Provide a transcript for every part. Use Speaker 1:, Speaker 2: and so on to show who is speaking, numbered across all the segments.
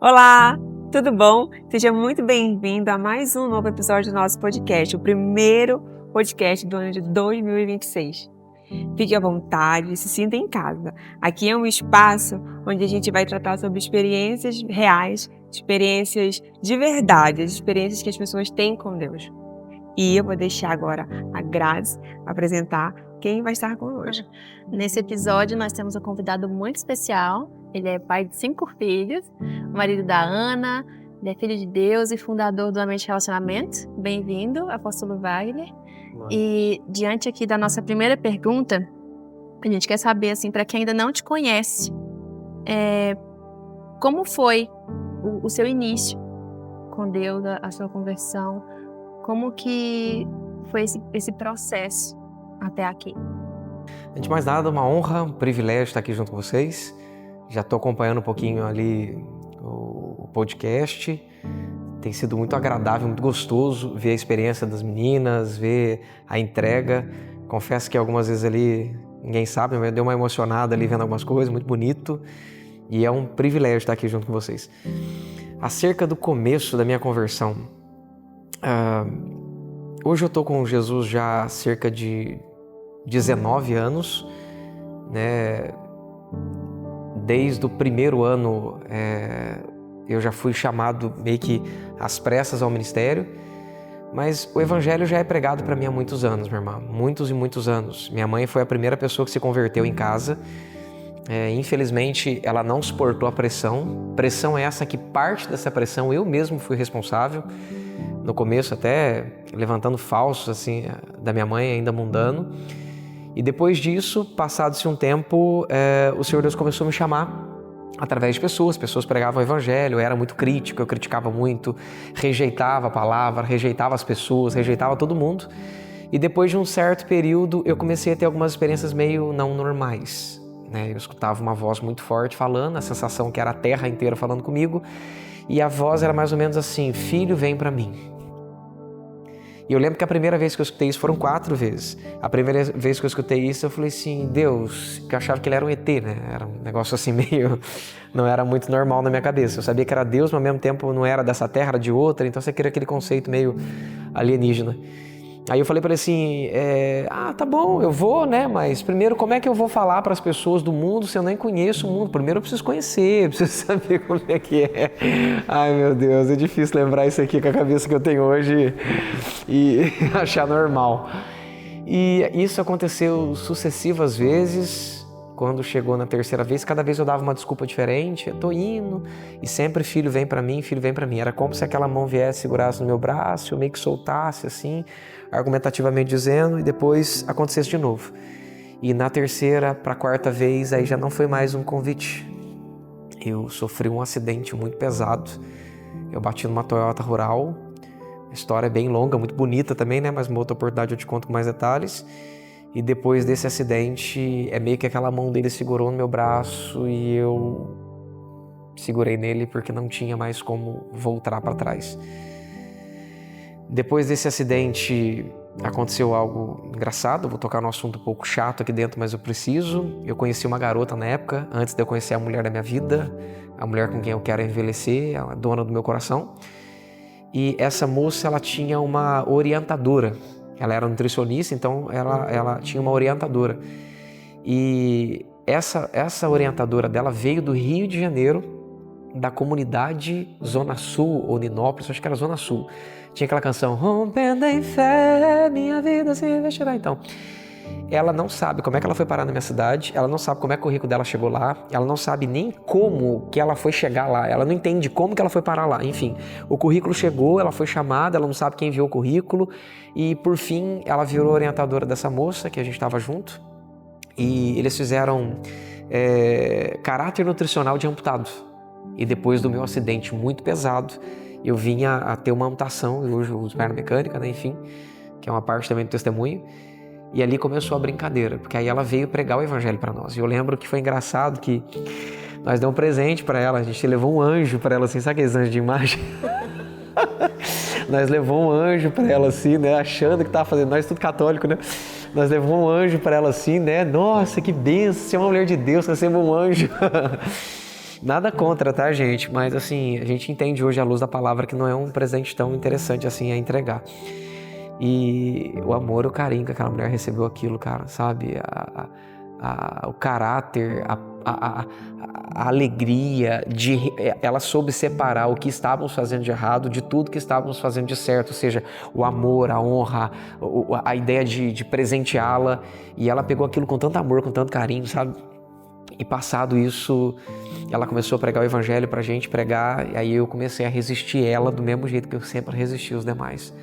Speaker 1: Olá, tudo bom? Seja muito bem-vindo a mais um novo episódio do nosso podcast, o primeiro podcast do ano de 2026. Fique à vontade, se sinta em casa. Aqui é um espaço onde a gente vai tratar sobre experiências reais, experiências de verdade, as experiências que as pessoas têm com Deus. E eu vou deixar agora a Grazi apresentar quem vai estar conosco.
Speaker 2: Nesse episódio nós temos um convidado muito especial. Ele é pai de 5 filhos, marido da Ana, ele é filho de Deus e fundador do Ambiente Relacionamento. Bem-vindo, apóstolo Wagner. E diante aqui da nossa primeira pergunta, a gente quer saber, assim, para quem ainda não te conhece, como foi o seu início com Deus, a sua conversão? Como que foi esse processo até aqui?
Speaker 3: Antes de mais nada, uma honra, um privilégio estar aqui junto com vocês. Já estou acompanhando um pouquinho ali o podcast. Tem sido muito agradável, muito gostoso ver a experiência das meninas, ver a entrega. Confesso que algumas vezes ali, ninguém sabe, mas eu dei uma emocionada ali vendo algumas coisas, muito bonito. E é um privilégio estar aqui junto com vocês. Acerca do começo da minha conversão, hoje eu estou com Jesus já há cerca de 19 anos, né? Desde o primeiro ano eu já fui chamado meio que às pressas ao ministério, mas o evangelho já é pregado para mim há muitos anos, minha irmã, muitos e muitos anos. Minha mãe foi a primeira pessoa que se converteu em casa. Infelizmente ela não suportou a pressão essa que parte dessa pressão eu mesmo fui responsável. No começo até levantando falsos assim da minha mãe, ainda mundano. E depois disso, passado-se um tempo, o Senhor Deus começou a me chamar através de pessoas pregavam o evangelho, eu era muito crítico, eu criticava muito, rejeitava a palavra, rejeitava as pessoas, rejeitava todo mundo. E depois de um certo período, eu comecei a ter algumas experiências meio não normais, né? Eu escutava uma voz muito forte falando, a sensação que era a terra inteira falando comigo, e a voz era mais ou menos assim: filho, vem para mim. E eu lembro que a primeira vez que eu escutei isso foram 4 vezes. A primeira vez que eu escutei isso, eu falei assim: Deus, que eu achava que ele era um ET, né? Era um negócio assim meio... não era muito normal na minha cabeça. Eu sabia que era Deus, mas ao mesmo tempo não era dessa terra, era de outra. Então você queria aquele conceito meio alienígena. Aí eu falei para ele assim, tá bom, eu vou, né? Mas primeiro, como é que eu vou falar para as pessoas do mundo se eu nem conheço o mundo? Primeiro eu preciso conhecer, preciso saber como é que é. Ai, meu Deus, é difícil lembrar isso aqui com a cabeça que eu tenho hoje e achar normal. E isso aconteceu sucessivas vezes. Quando chegou na terceira vez, cada vez eu dava uma desculpa diferente. Eu tô indo, e sempre filho vem para mim, filho vem para mim. Era como se aquela mão viesse, segurasse no meu braço, eu meio que soltasse assim, argumentativamente dizendo, e depois acontecesse de novo. E na terceira para a quarta vez, aí já não foi mais um convite. Eu sofri um acidente muito pesado. Eu bati numa Toyota Rural. A história é bem longa, muito bonita também, né? Mas uma outra oportunidade eu te conto com mais detalhes. E depois desse acidente, é meio que aquela mão dele segurou no meu braço e eu segurei nele porque não tinha mais como voltar para trás. Depois desse acidente, aconteceu algo engraçado. Vou tocar num assunto um pouco chato aqui dentro, mas eu preciso. Eu conheci uma garota na época, antes de eu conhecer a mulher da minha vida, a mulher com quem eu quero envelhecer, a dona do meu coração. E essa moça, ela tinha uma orientadora. Ela era nutricionista, então ela tinha uma orientadora. E essa orientadora dela veio do Rio de Janeiro, da comunidade Zona Sul, ou Ninópolis, acho que era Zona Sul. Tinha aquela canção, rompendo em fé, minha vida se investirá. Então, ela não sabe como é que ela foi parar na minha cidade, ela não sabe como é que o currículo dela chegou lá, ela não sabe nem como que ela foi chegar lá, ela não entende como que ela foi parar lá. Enfim, o currículo chegou, ela foi chamada, ela não sabe quem enviou o currículo e, por fim, ela virou orientadora dessa moça que a gente estava junto e eles fizeram caráter nutricional de amputado. E depois do meu acidente muito pesado, eu vinha a ter uma amputação, eu hoje uso perna mecânica, né? Enfim, que é uma parte também do testemunho. E ali começou a brincadeira, porque aí ela veio pregar o evangelho para nós. E eu lembro que foi engraçado que nós demos um presente para ela, a gente levou um anjo para ela, assim, sabe aqueles anjos de imagem? Nós levamos um anjo para ela assim, né, achando que estava fazendo, nós tudo católico, né? Nós levamos um anjo para ela assim, né? Nossa, que bênção, você é uma mulher de Deus, receba um anjo. Nada contra, tá, gente? Mas, assim, a gente entende hoje à luz da palavra que não é um presente tão interessante assim a entregar. E o amor, o carinho que aquela mulher recebeu aquilo, cara, sabe? O caráter, a alegria de ela soube separar o que estávamos fazendo de errado de tudo que estávamos fazendo de certo, ou seja, o amor, a honra, a ideia de presenteá-la, e ela pegou aquilo com tanto amor, com tanto carinho, sabe? E passado isso, ela começou a pregar o evangelho pra gente pregar, e aí eu comecei a resistir ela do mesmo jeito que eu sempre resisti os demais.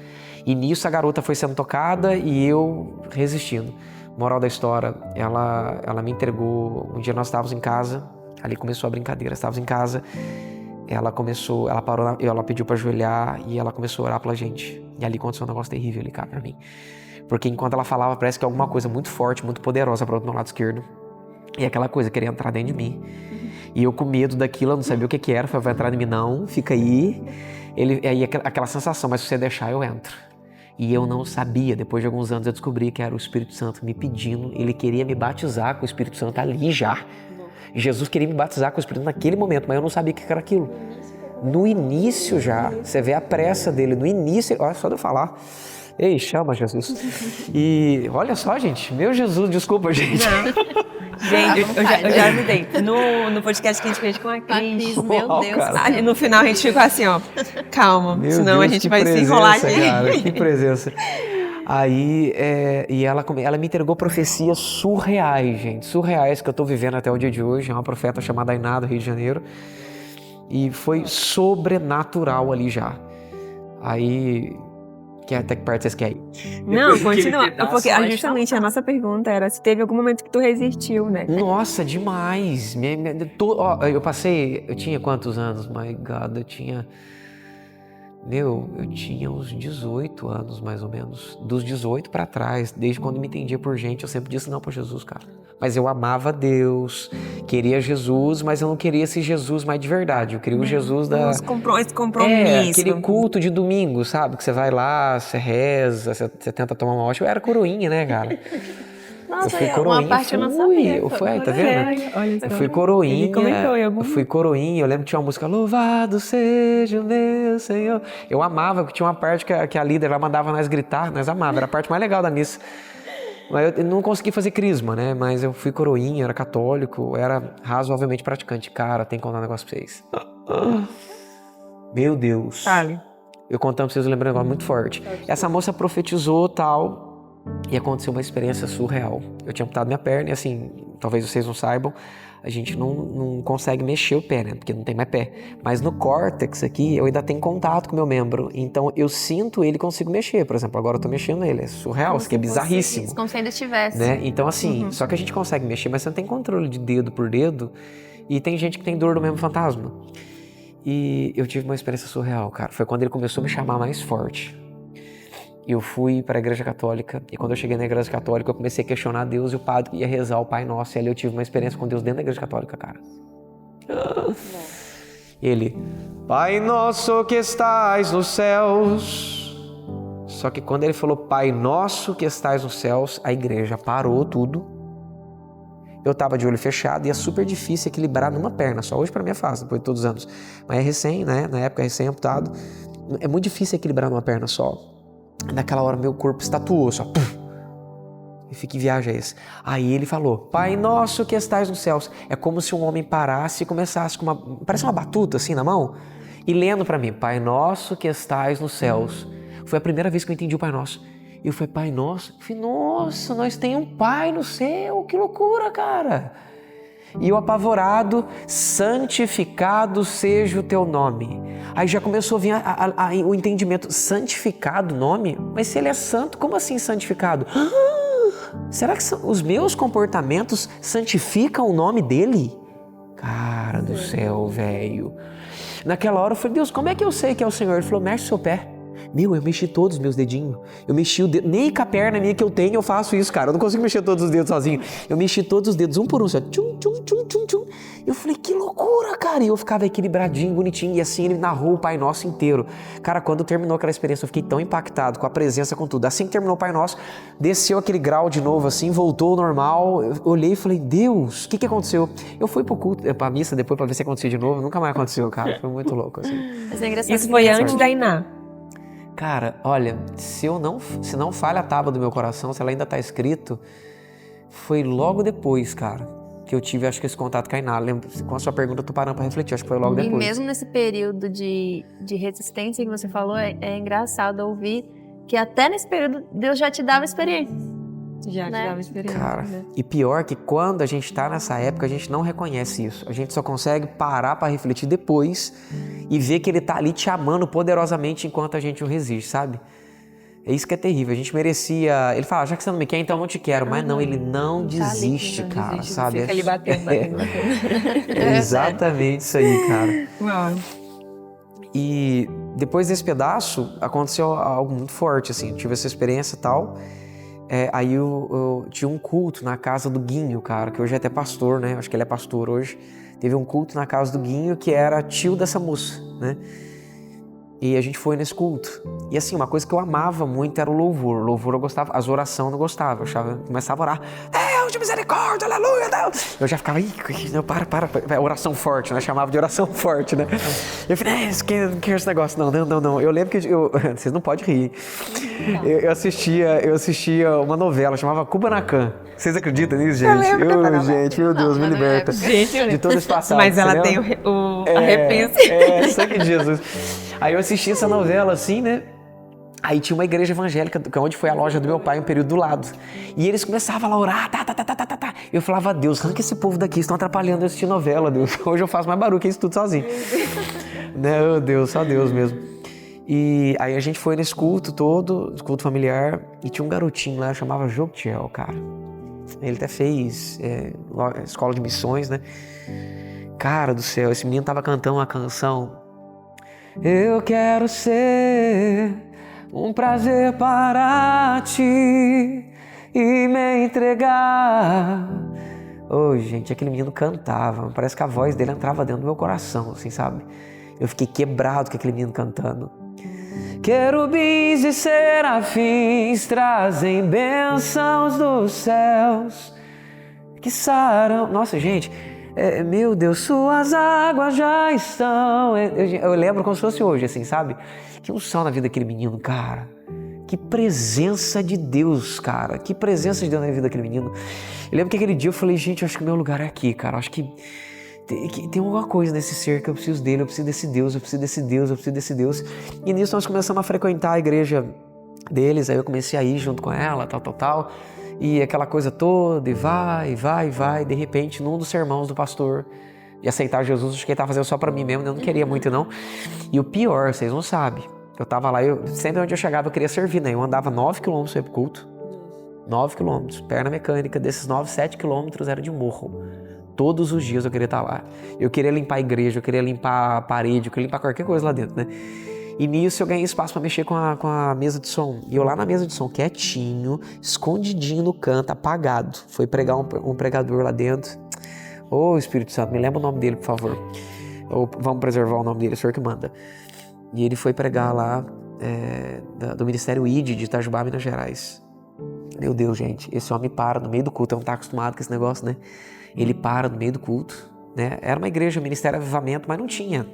Speaker 3: E nisso a garota foi sendo tocada e eu resistindo. Moral da história, ela me entregou, um dia nós estávamos em casa, ali começou a brincadeira, estávamos em casa, ela parou, ela pediu para ajoelhar e ela começou a orar pela gente. E ali aconteceu um negócio terrível ali, cara, pra mim. Porque enquanto ela falava, parece que alguma coisa muito forte, muito poderosa para o meu lado esquerdo. E aquela coisa queria entrar dentro de mim. E eu com medo daquilo, eu não sabia o que era, falei, vai entrar em mim não, fica aí. Aí aquela sensação, mas se você deixar eu entro. E eu não sabia, depois de alguns anos eu descobri que era o Espírito Santo me pedindo, ele queria me batizar com o Espírito Santo ali já. Jesus queria me batizar com o Espírito Santo naquele momento, mas eu não sabia o que era aquilo. No início já, você vê a pressa dele, no início, olha só de eu falar. Ei, chama Jesus. E olha só, gente, meu Jesus, desculpa, gente.
Speaker 1: Não. Gente, eu já avisei. No podcast que a gente fez com a Cris,
Speaker 2: meu Deus.
Speaker 1: Cara. No final a gente ficou assim, ó, calma,
Speaker 3: meu
Speaker 1: senão
Speaker 3: Deus,
Speaker 1: a gente vai se enrolar aqui.
Speaker 3: Cara, que presença. Aí, e ela me entregou profecias surreais, gente, surreais que eu tô vivendo até o dia de hoje. É uma profeta chamada Ainá, do Rio de Janeiro. E foi sobrenatural ali já. Aí... Até que parte vocês querem ir?
Speaker 1: Não, continua. Porque justamente a nossa pergunta era se teve algum momento que tu resistiu, né?
Speaker 3: Nossa, demais. Eu tinha quantos anos? My God, eu tinha uns 18 anos, mais ou menos. Dos 18 pra trás, desde quando me entendia por gente, eu sempre disse não pra Jesus, cara. Mas eu amava Deus, queria Jesus, mas eu não queria esse Jesus mais de verdade. Eu queria o Jesus
Speaker 1: esse compromisso.
Speaker 3: Aquele culto de domingo, sabe? Que você vai lá, você reza, você tenta tomar uma hóstia. Eu era coroinha, né, cara?
Speaker 2: Nossa,
Speaker 3: eu fui coroinha,
Speaker 2: uma parte eu não sabia.
Speaker 3: Tá vendo?
Speaker 1: Olha,
Speaker 3: eu fui coroinha.
Speaker 1: Ele comentou em algum...
Speaker 3: Eu fui coroinha. Eu lembro que tinha uma música Louvado seja o meu Senhor. Eu amava, porque tinha uma parte que a líder lá mandava nós gritar, nós amávamos. Era a parte mais legal da missa. Mas eu não consegui fazer crisma, né? Mas eu fui coroinha, era católico, era razoavelmente praticante. Cara, tem que contar um negócio pra vocês. Meu Deus.
Speaker 1: Fale.
Speaker 3: Eu contando pra vocês, eu lembro um negócio muito forte. Essa moça profetizou tal, e aconteceu uma experiência surreal. Eu tinha amputado minha perna e assim, talvez vocês não saibam, a gente não consegue mexer o pé, né? Porque não tem mais pé. Mas no córtex aqui, eu ainda tenho contato com o meu membro. Então eu sinto ele e consigo mexer. Por exemplo, agora eu tô mexendo ele. É surreal, isso aqui é bizarríssimo.
Speaker 2: Como se ainda estivesse.
Speaker 3: Né? Então assim, só que a gente consegue mexer, mas você não tem controle de dedo por dedo. E tem gente que tem dor do mesmo fantasma. E eu tive uma experiência surreal, cara. Foi quando ele começou a me chamar mais forte. Eu fui para a igreja católica e quando eu cheguei na igreja católica eu comecei a questionar Deus e o padre ia rezar o Pai Nosso e ali eu tive uma experiência com Deus dentro da igreja católica, cara. Ele, Pai Nosso que estais nos céus. Só que quando ele falou Pai Nosso que estais nos céus, a igreja parou tudo. Eu tava de olho fechado e é super difícil equilibrar numa perna, só hoje para mim é fácil, depois de todos os anos. Mas é recém, né? Na época recém-amputado, é muito difícil equilibrar numa perna só. Naquela hora meu corpo estatuou, só puf. E fica em viagem esse. Aí ele falou, Pai Nosso que estais nos céus. É como se um homem parasse e começasse com parece uma batuta assim na mão, e lendo pra mim, Pai Nosso que estais nos céus. Foi a primeira vez que eu entendi o Pai Nosso. E eu falei, Pai Nosso? Eu falei, nossa, nós temos um Pai no céu, que loucura, cara. E eu apavorado, santificado seja o teu nome. Aí já começou a vir o entendimento, santificado o nome? Mas se ele é santo, como assim santificado? Será que os meus comportamentos santificam o nome dele? Cara do céu, velho. Naquela hora eu falei, Deus, como é que eu sei que é o Senhor? Ele falou, mexe seu pé. Eu mexi todos os meus dedinhos. Eu mexi o dedo. Nem com a perna minha que eu tenho, eu faço isso, cara. Eu não consigo mexer todos os dedos sozinho. Eu mexi todos os dedos, um por um, só. Tchum, tchum, tchum, tchum, tchum. Eu falei, que loucura, cara. E eu ficava equilibradinho, bonitinho. E assim ele narrou o Pai Nosso inteiro. Cara, quando terminou aquela experiência, eu fiquei tão impactado com a presença, com tudo. Assim que terminou o Pai Nosso, desceu aquele grau de novo, assim, voltou ao normal. Eu olhei e falei, Deus, o que aconteceu? Eu fui pro culto, pra missa depois pra ver se acontecia de novo. Nunca mais aconteceu, cara. Foi muito louco, assim.
Speaker 2: Mas é engraçado.
Speaker 1: Isso foi antes da Iná?
Speaker 3: Cara, olha, se não falha a tábua do meu coração, se ela ainda tá escrito, foi logo depois, cara, que eu tive, acho que esse contato com a Iná. Com a sua pergunta, eu tô parando pra refletir, acho que foi logo depois.
Speaker 2: E mesmo nesse período de resistência que você falou, é engraçado ouvir que até nesse período Deus já te dava experiência.
Speaker 1: Já te dava experiência.
Speaker 3: Cara, e pior que quando a gente tá nessa época, a gente não reconhece isso. A gente só consegue parar pra refletir depois e ver que ele tá ali te amando poderosamente enquanto a gente o resiste, sabe? É isso que é terrível. A gente merecia... Ele fala, já que você não me quer, então eu não te quero. Mas não, ele não desiste,
Speaker 1: ali,
Speaker 3: cara,
Speaker 1: desiste,
Speaker 3: sabe?
Speaker 1: Fica ali batendo.
Speaker 3: É exatamente isso aí, cara.
Speaker 1: Uau.
Speaker 3: E depois desse pedaço, aconteceu algo muito forte, assim. Eu tive essa experiência e tal. Aí eu tinha um culto na casa do Guinho, cara, que hoje é até pastor, né? Acho que ele é pastor hoje. Teve um culto na casa do Guinho, que era tio dessa moça, né? E a gente foi nesse culto. E assim, uma coisa que eu amava muito era o louvor. O louvor eu gostava, as orações eu não gostava. Eu começava a orar, Deus de misericórdia, aleluia, Deus. Eu já ficava, não, para. Oração forte, né? Chamava de oração forte, né? Eu falei, não quero esse negócio, não. Eu lembro que vocês não podem rir. Eu assistia uma novela, chamava Kubanacan. Vocês acreditam nisso, gente? Gente, meu Deus, me liberta.
Speaker 1: Gente,
Speaker 3: de todo esse passado.
Speaker 1: Mas ela tem a repensa.
Speaker 3: Sangue de Jesus. Aí eu assisti essa novela assim, né? Aí tinha uma igreja evangélica, onde foi a loja do meu pai, um período do lado. E eles começavam a orar, tá. Eu falava, Deus, arranca esse povo daqui, estão atrapalhando eu assistir novela, Deus. Hoje eu faço mais barulho que isso tudo sozinho. Meu Deus, só Deus mesmo. E aí a gente foi nesse culto todo, culto familiar, e tinha um garotinho lá, chamava Joktiel, cara. Ele até fez escola de missões, né? Cara do céu, esse menino tava cantando uma canção. Eu quero ser um prazer para ti e me entregar. Gente, aquele menino cantava, parece que a voz dele entrava dentro do meu coração, assim, sabe? Eu fiquei quebrado com aquele menino cantando. Querubins e serafins trazem bênçãos dos céus que saram... Nossa, gente, meu Deus, suas águas já estão... Eu lembro como se fosse hoje, assim, sabe? Que unção na vida daquele menino, cara. Que presença de Deus, cara. Que presença de Deus na vida daquele menino. Eu lembro que aquele dia eu falei, gente, eu acho que o meu lugar é aqui, cara. Eu acho que tem alguma coisa nesse ser que eu preciso dele, eu preciso desse Deus, eu preciso desse Deus, eu preciso desse Deus. E nisso nós começamos a frequentar a igreja deles, aí eu comecei a ir junto com ela, tal. E aquela coisa toda, e vai. De repente, num dos sermões do pastor de aceitar Jesus, acho que ele estava fazendo só pra mim mesmo, eu não queria muito não. E o pior, vocês não sabem, eu tava lá, sempre onde eu chegava eu queria servir, né? Eu andava 9 quilômetros para ir pro culto, 9 quilômetros, perna mecânica, desses 9, 7 quilômetros era de morro. Todos os dias eu queria estar lá. Eu queria limpar a igreja, eu queria limpar a parede, eu queria limpar qualquer coisa lá dentro, né? E nisso eu ganhei espaço para mexer com a mesa de som. E eu lá na mesa de som, quietinho, escondidinho no canto, apagado. Foi pregar um pregador lá dentro. Ô, Espírito Santo, me lembra o nome dele, por favor. Ou vamos preservar o nome dele, é o senhor que manda. E ele foi pregar lá do Ministério ID de Itajubá, Minas Gerais. Meu Deus, gente, esse homem para no meio do culto, eu não tá acostumado com esse negócio, né? Ele para no meio do culto, né? Era uma igreja, Ministério Avivamento, mas não tinha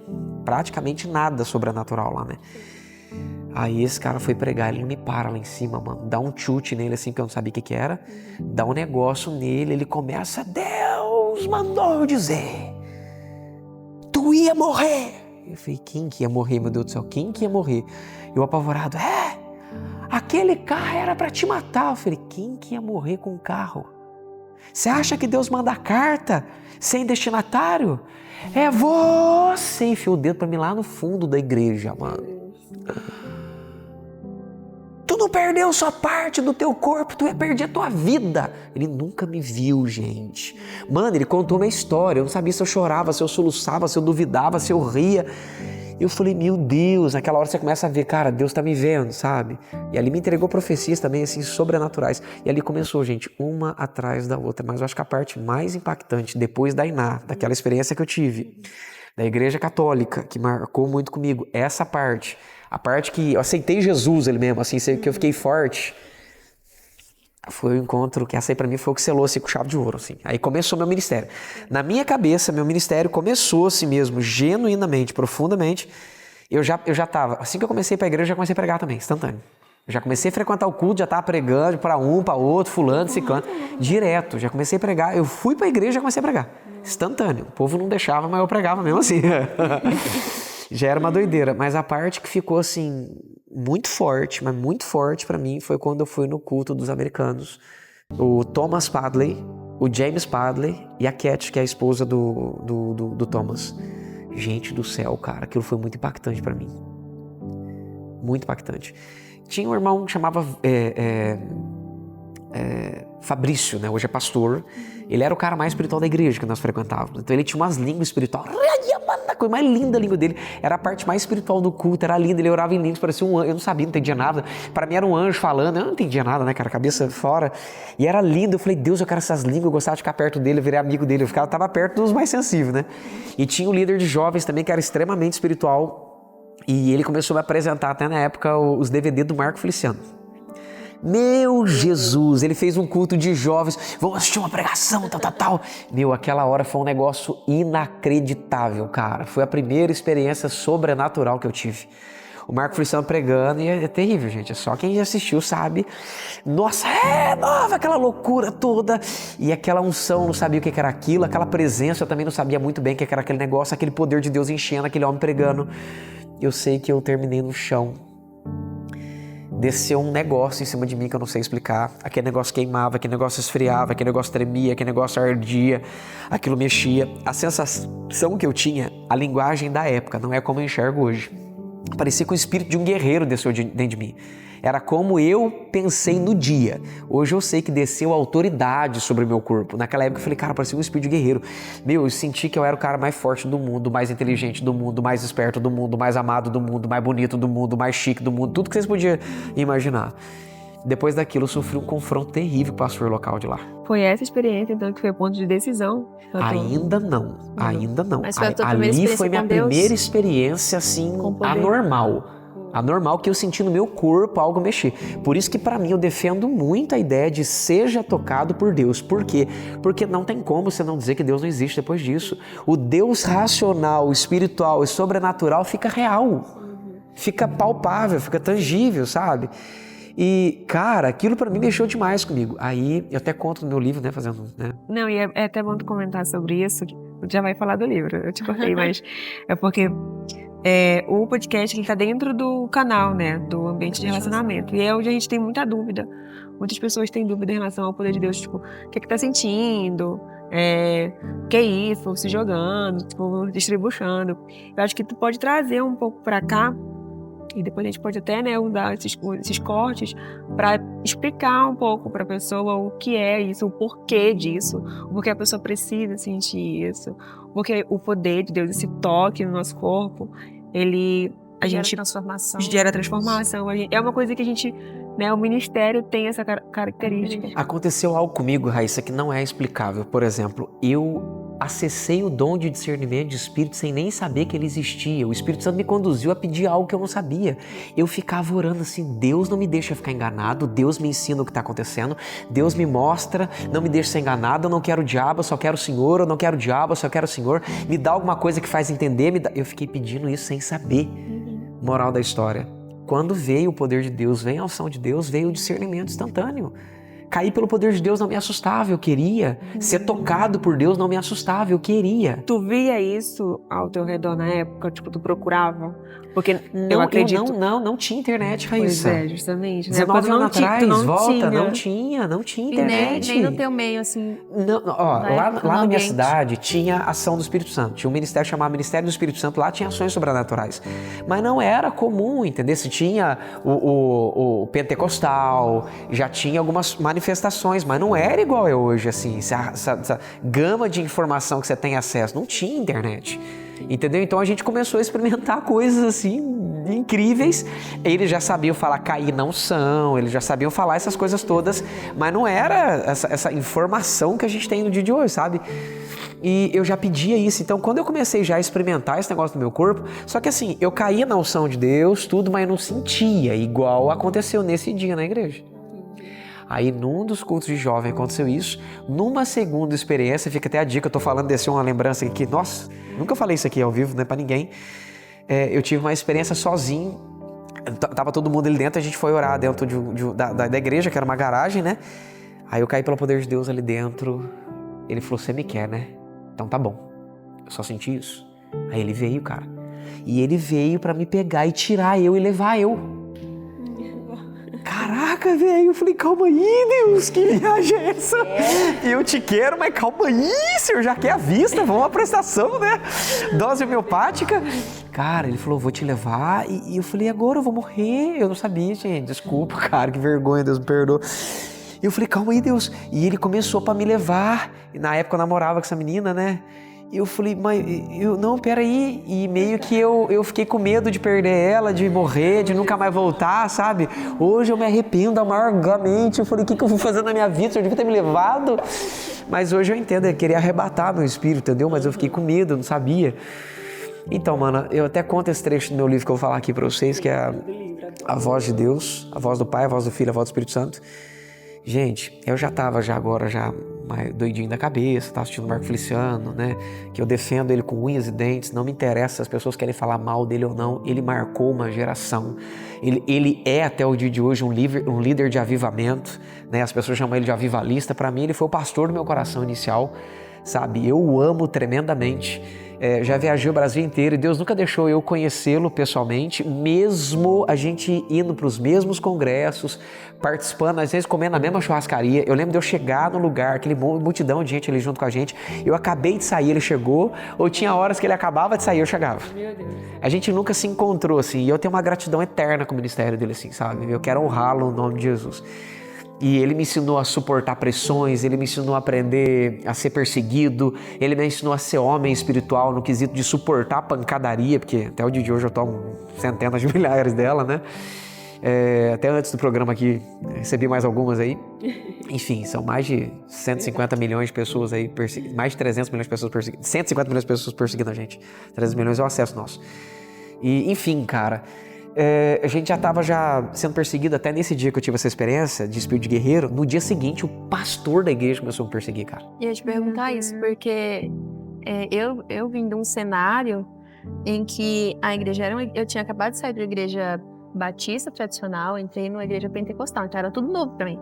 Speaker 3: praticamente nada sobrenatural lá, né? Aí esse cara foi pregar, ele me para lá em cima, mano, dá um chute nele assim, que eu não sabia o que era, dá um negócio nele, ele começa, Deus mandou eu dizer, tu ia morrer. Eu falei, quem que ia morrer, meu Deus do céu, quem que ia morrer? Eu apavorado, aquele carro era pra te matar. Eu falei, quem que ia morrer com o carro? Você acha que Deus manda carta sem destinatário? É você! Enfiou o dedo pra mim lá no fundo da igreja, mano. Tu não perdeu sua parte do teu corpo, tu ia perder a tua vida. Ele nunca me viu, gente. Mano, ele contou minha história. Eu não sabia se eu chorava, se eu soluçava, se eu duvidava, se eu ria. Eu falei, meu Deus, naquela hora você começa a ver, cara, Deus tá me vendo, sabe? E ali me entregou profecias também, assim, sobrenaturais. E ali começou, gente, uma atrás da outra. Mas eu acho que a parte mais impactante, depois da Iná, daquela experiência que eu tive, da Igreja Católica, que marcou muito comigo, essa parte, a parte que eu aceitei Jesus ele mesmo, assim, que eu fiquei forte, foi o encontro que essa aí pra mim foi o que selou assim com chave de ouro, assim. Aí começou meu ministério. Na minha cabeça, meu ministério começou assim mesmo, genuinamente, profundamente. Eu já tava, assim que eu comecei pra igreja, eu já comecei a pregar também, instantâneo. Eu já comecei a frequentar o culto, já tava pregando pra um, pra outro, fulano, ciclano, direto. Já comecei a pregar, eu fui pra igreja e já comecei a pregar. Instantâneo. O povo não deixava, mas eu pregava mesmo assim. Já era uma doideira, mas a parte que ficou assim muito forte, mas muito forte pra mim foi quando eu fui no culto dos americanos. O Thomas Padley, o James Padley e a Cat, que é a esposa do Thomas. Gente do céu, cara, aquilo foi muito impactante pra mim. Muito impactante. Tinha um irmão que chamava Fabrício, né? Hoje é pastor. Ele era o cara mais espiritual da igreja que nós frequentávamos. Então ele tinha umas línguas espirituais. A coisa mais linda da língua dele era a parte mais espiritual do culto, era linda. Ele orava em línguas, parecia um anjo. Eu não sabia, não entendia nada. Para mim era um anjo falando, eu não entendia nada, né, cara? Cabeça fora. E era lindo. Eu falei, Deus, eu quero essas línguas. Eu gostava de ficar perto dele, eu virei amigo dele. Eu tava perto dos mais sensíveis, né? E tinha um líder de jovens também que era extremamente espiritual. E ele começou a me apresentar até na época os DVD do Marco Feliciano. Meu Jesus, ele fez um culto de jovens, vamos assistir uma pregação, tal. Meu, aquela hora foi um negócio inacreditável, cara. Foi a primeira experiência sobrenatural que eu tive. O Marco Feliciano pregando e é terrível, gente. Só quem assistiu sabe. Nossa, nova, aquela loucura toda. E aquela unção, não sabia o que era aquilo. Aquela presença, eu também não sabia muito bem o que era aquele negócio. Aquele poder de Deus enchendo, aquele homem pregando. Eu sei que eu terminei no chão. Desceu um negócio em cima de mim que eu não sei explicar. Aquele negócio queimava, aquele negócio esfriava, aquele negócio tremia, aquele negócio ardia, aquilo mexia. A sensação que eu tinha, a linguagem da época, não é como eu enxergo hoje. Parecia que o espírito de um guerreiro desceu dentro de mim. Era como eu pensei no dia. Hoje eu sei que desceu autoridade sobre o meu corpo. Naquela época eu falei, cara, parecia um espírito de guerreiro. Meu, eu senti que eu era o cara mais forte do mundo, mais inteligente do mundo, mais esperto do mundo, mais amado do mundo, mais bonito do mundo, mais chique do mundo, tudo que vocês podiam imaginar. Depois daquilo eu sofri um confronto terrível com o pastor local de lá.
Speaker 1: Foi essa experiência, então, que foi o ponto de decisão?
Speaker 3: Ainda não.
Speaker 2: Mas foi a tua primeira
Speaker 3: Ali
Speaker 2: experiência
Speaker 3: foi minha
Speaker 2: com Deus?
Speaker 3: primeira experiência, assim, anormal, que eu senti no meu corpo algo mexer. Por isso que pra mim eu defendo muito a ideia de seja tocado por Deus. Por quê? Porque não tem como você não dizer que Deus não existe depois disso. O Deus racional, espiritual e sobrenatural fica real. Fica palpável, fica tangível, sabe? E, cara, aquilo pra mim mexeu demais comigo. Aí, eu até conto no meu livro, né, fazendo, né?
Speaker 1: Não, e é até bom tu comentar sobre isso, que tu já vai falar do livro, eu te cortei, mas é porque o podcast, ele tá dentro do canal, né, do ambiente de relacionamento, e é onde a gente tem muita dúvida. Muitas pessoas têm dúvida em relação ao poder de Deus, tipo, o que é que tá sentindo, o que é isso, se jogando, tipo, distribuindo. Eu acho que tu pode trazer um pouco pra cá, e depois a gente pode até, né, usar esses cortes para explicar um pouco para a pessoa o que é isso, o porquê disso, o porquê a pessoa precisa sentir isso, porque o poder de Deus, esse toque no nosso corpo, a gente gera transformação. É uma coisa que a gente, né, o ministério tem essa característica.
Speaker 3: Aconteceu algo comigo, Raíssa, que não é explicável. Por exemplo, eu acessei o dom de discernimento de espírito sem nem saber que ele existia. O Espírito Santo me conduziu a pedir algo que eu não sabia. Eu ficava orando assim, Deus não me deixa ficar enganado, Deus me ensina o que está acontecendo, Deus me mostra, não me deixa ser enganado, eu não quero o diabo, eu só quero o Senhor, eu não quero o diabo, eu só quero o Senhor, me dá alguma coisa que faz entender, eu fiquei pedindo isso sem saber. Moral da história, quando veio o poder de Deus, veio a unção de Deus, veio o discernimento instantâneo. Cair pelo poder de Deus não me assustava, eu queria. Ser tocado por Deus não me assustava, eu queria.
Speaker 1: Tu via isso ao teu redor na época? Tipo, tu procurava? Porque eu acredito...
Speaker 3: Não tinha internet, Raíssa.
Speaker 1: Pois é, justamente.
Speaker 3: 19 anos atrás, não tinha internet.
Speaker 2: Nem no teu meio, assim...
Speaker 3: Lá na minha cidade tinha ação do Espírito Santo. Tinha um ministério chamado Ministério do Espírito Santo, lá tinha ações sobrenaturais. Mas não era comum, entendeu? Se tinha o pentecostal, já tinha algumas manifestações, mas não era igual é hoje, assim. Essa gama de informação que você tem acesso, não tinha internet. Entendeu? Então a gente começou a experimentar coisas assim incríveis. Eles já sabiam falar cair não são, eles já sabiam falar essas coisas todas, mas não era essa informação que a gente tem no dia de hoje, sabe? E eu já pedia isso. Então quando eu comecei já a experimentar esse negócio no meu corpo, só que assim, eu caía na unção de Deus, tudo, mas eu não sentia, igual aconteceu nesse dia na igreja. Aí num dos cultos de jovem aconteceu isso. Numa segunda experiência, fica até a dica, eu tô falando desse uma lembrança aqui, nossa, nunca falei isso aqui ao vivo, né, pra ninguém. Eu tive uma experiência sozinho, tava todo mundo ali dentro, a gente foi orar dentro da igreja, que era uma garagem, né? Aí eu caí pelo poder de Deus ali dentro, ele falou, você me quer, né? Então tá bom, eu só senti isso. Aí ele veio, cara, e ele veio pra me pegar e tirar eu e levar eu. Caraca, velho, eu falei, calma aí, Deus, que viagem é essa? Eu te quero, mas calma aí, senhor, já quer a vista, vamos à prestação, né? Dose homeopática. Cara, ele falou, vou te levar, e eu falei, agora eu vou morrer. Eu não sabia, gente, desculpa, cara, que vergonha, Deus me perdoa. E eu falei, calma aí, Deus. E ele começou pra me levar, e na época eu namorava com essa menina, né? E eu falei, mas não, peraí. E meio que eu fiquei com medo de perder ela, de morrer, de nunca mais voltar, sabe? Hoje eu me arrependo amargamente. Eu falei, o que eu vou fazer na minha vida? Eu devia ter me levado. Mas hoje eu entendo, eu queria arrebatar meu espírito, entendeu? Mas eu fiquei com medo, eu não sabia. Então, mano, eu até conto esse trecho do meu livro que eu vou falar aqui pra vocês, que é a voz de Deus, a voz do Pai, a voz do Filho, a voz do Espírito Santo. Gente, eu já tava agora mais doidinho da cabeça, tava assistindo o Marco Feliciano, né? Que eu defendo ele com unhas e dentes, não me interessa se as pessoas querem falar mal dele ou não, ele marcou uma geração. Ele é até o dia de hoje um líder de avivamento, né? As pessoas chamam ele de avivalista, para mim ele foi o pastor do meu coração inicial, sabe? Eu o amo tremendamente. Já viajei o Brasil inteiro e Deus nunca deixou eu conhecê-lo pessoalmente, mesmo a gente indo para os mesmos congressos, participando, às vezes comendo na mesma churrascaria. Eu lembro de eu chegar no lugar, aquele multidão de gente ali junto com a gente, eu acabei de sair, ele chegou, ou tinha horas que ele acabava de sair, eu chegava. Meu Deus. A gente nunca se encontrou assim, e eu tenho uma gratidão eterna com o ministério dele, assim, sabe? Eu quero honrá-lo no nome de Jesus. E ele me ensinou a suportar pressões, ele me ensinou a aprender a ser perseguido, ele me ensinou a ser homem espiritual no quesito de suportar a pancadaria, porque até o dia de hoje eu tomo centenas de milhares dela, né? Até antes do programa aqui, recebi mais algumas aí. Enfim, são mais de 150 milhões de pessoas aí, mais de 300 milhões de pessoas perseguindo, 150 milhões de pessoas perseguindo a gente. 300 milhões é o acesso nosso. E, enfim, cara... a gente já estava sendo perseguido até nesse dia que eu tive essa experiência de espírito de guerreiro. No dia seguinte, o pastor da igreja começou a me perseguir, cara.
Speaker 2: E eu ia te perguntar isso, porque eu vim de um cenário em que a igreja eu tinha acabado de sair da igreja batista tradicional, entrei numa igreja pentecostal, então era tudo novo pra mim.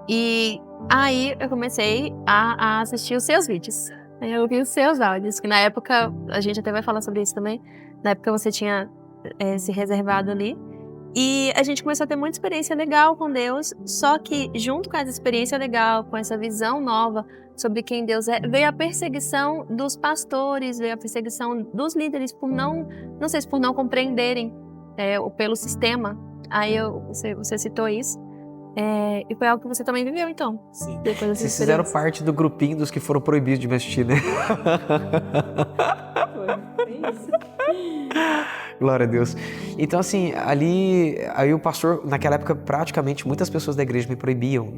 Speaker 2: E aí eu comecei a assistir os seus vídeos. Eu vi os seus áudios, que na época, a gente até vai falar sobre isso também, na época você tinha se reservado ali. E a gente começou a ter muita experiência legal com Deus, só que junto com essa experiência legal, com essa visão nova sobre quem Deus é, veio a perseguição dos pastores, veio a perseguição dos líderes por não sei se por não compreenderem pelo sistema. Aí você citou isso. E foi algo que você também viveu, então.
Speaker 3: Sim. Vocês fizeram parte do grupinho dos que foram proibidos de me assistir, né? Foi isso. Glória a Deus. Então, assim, aí o pastor, naquela época, praticamente muitas pessoas da igreja me proibiam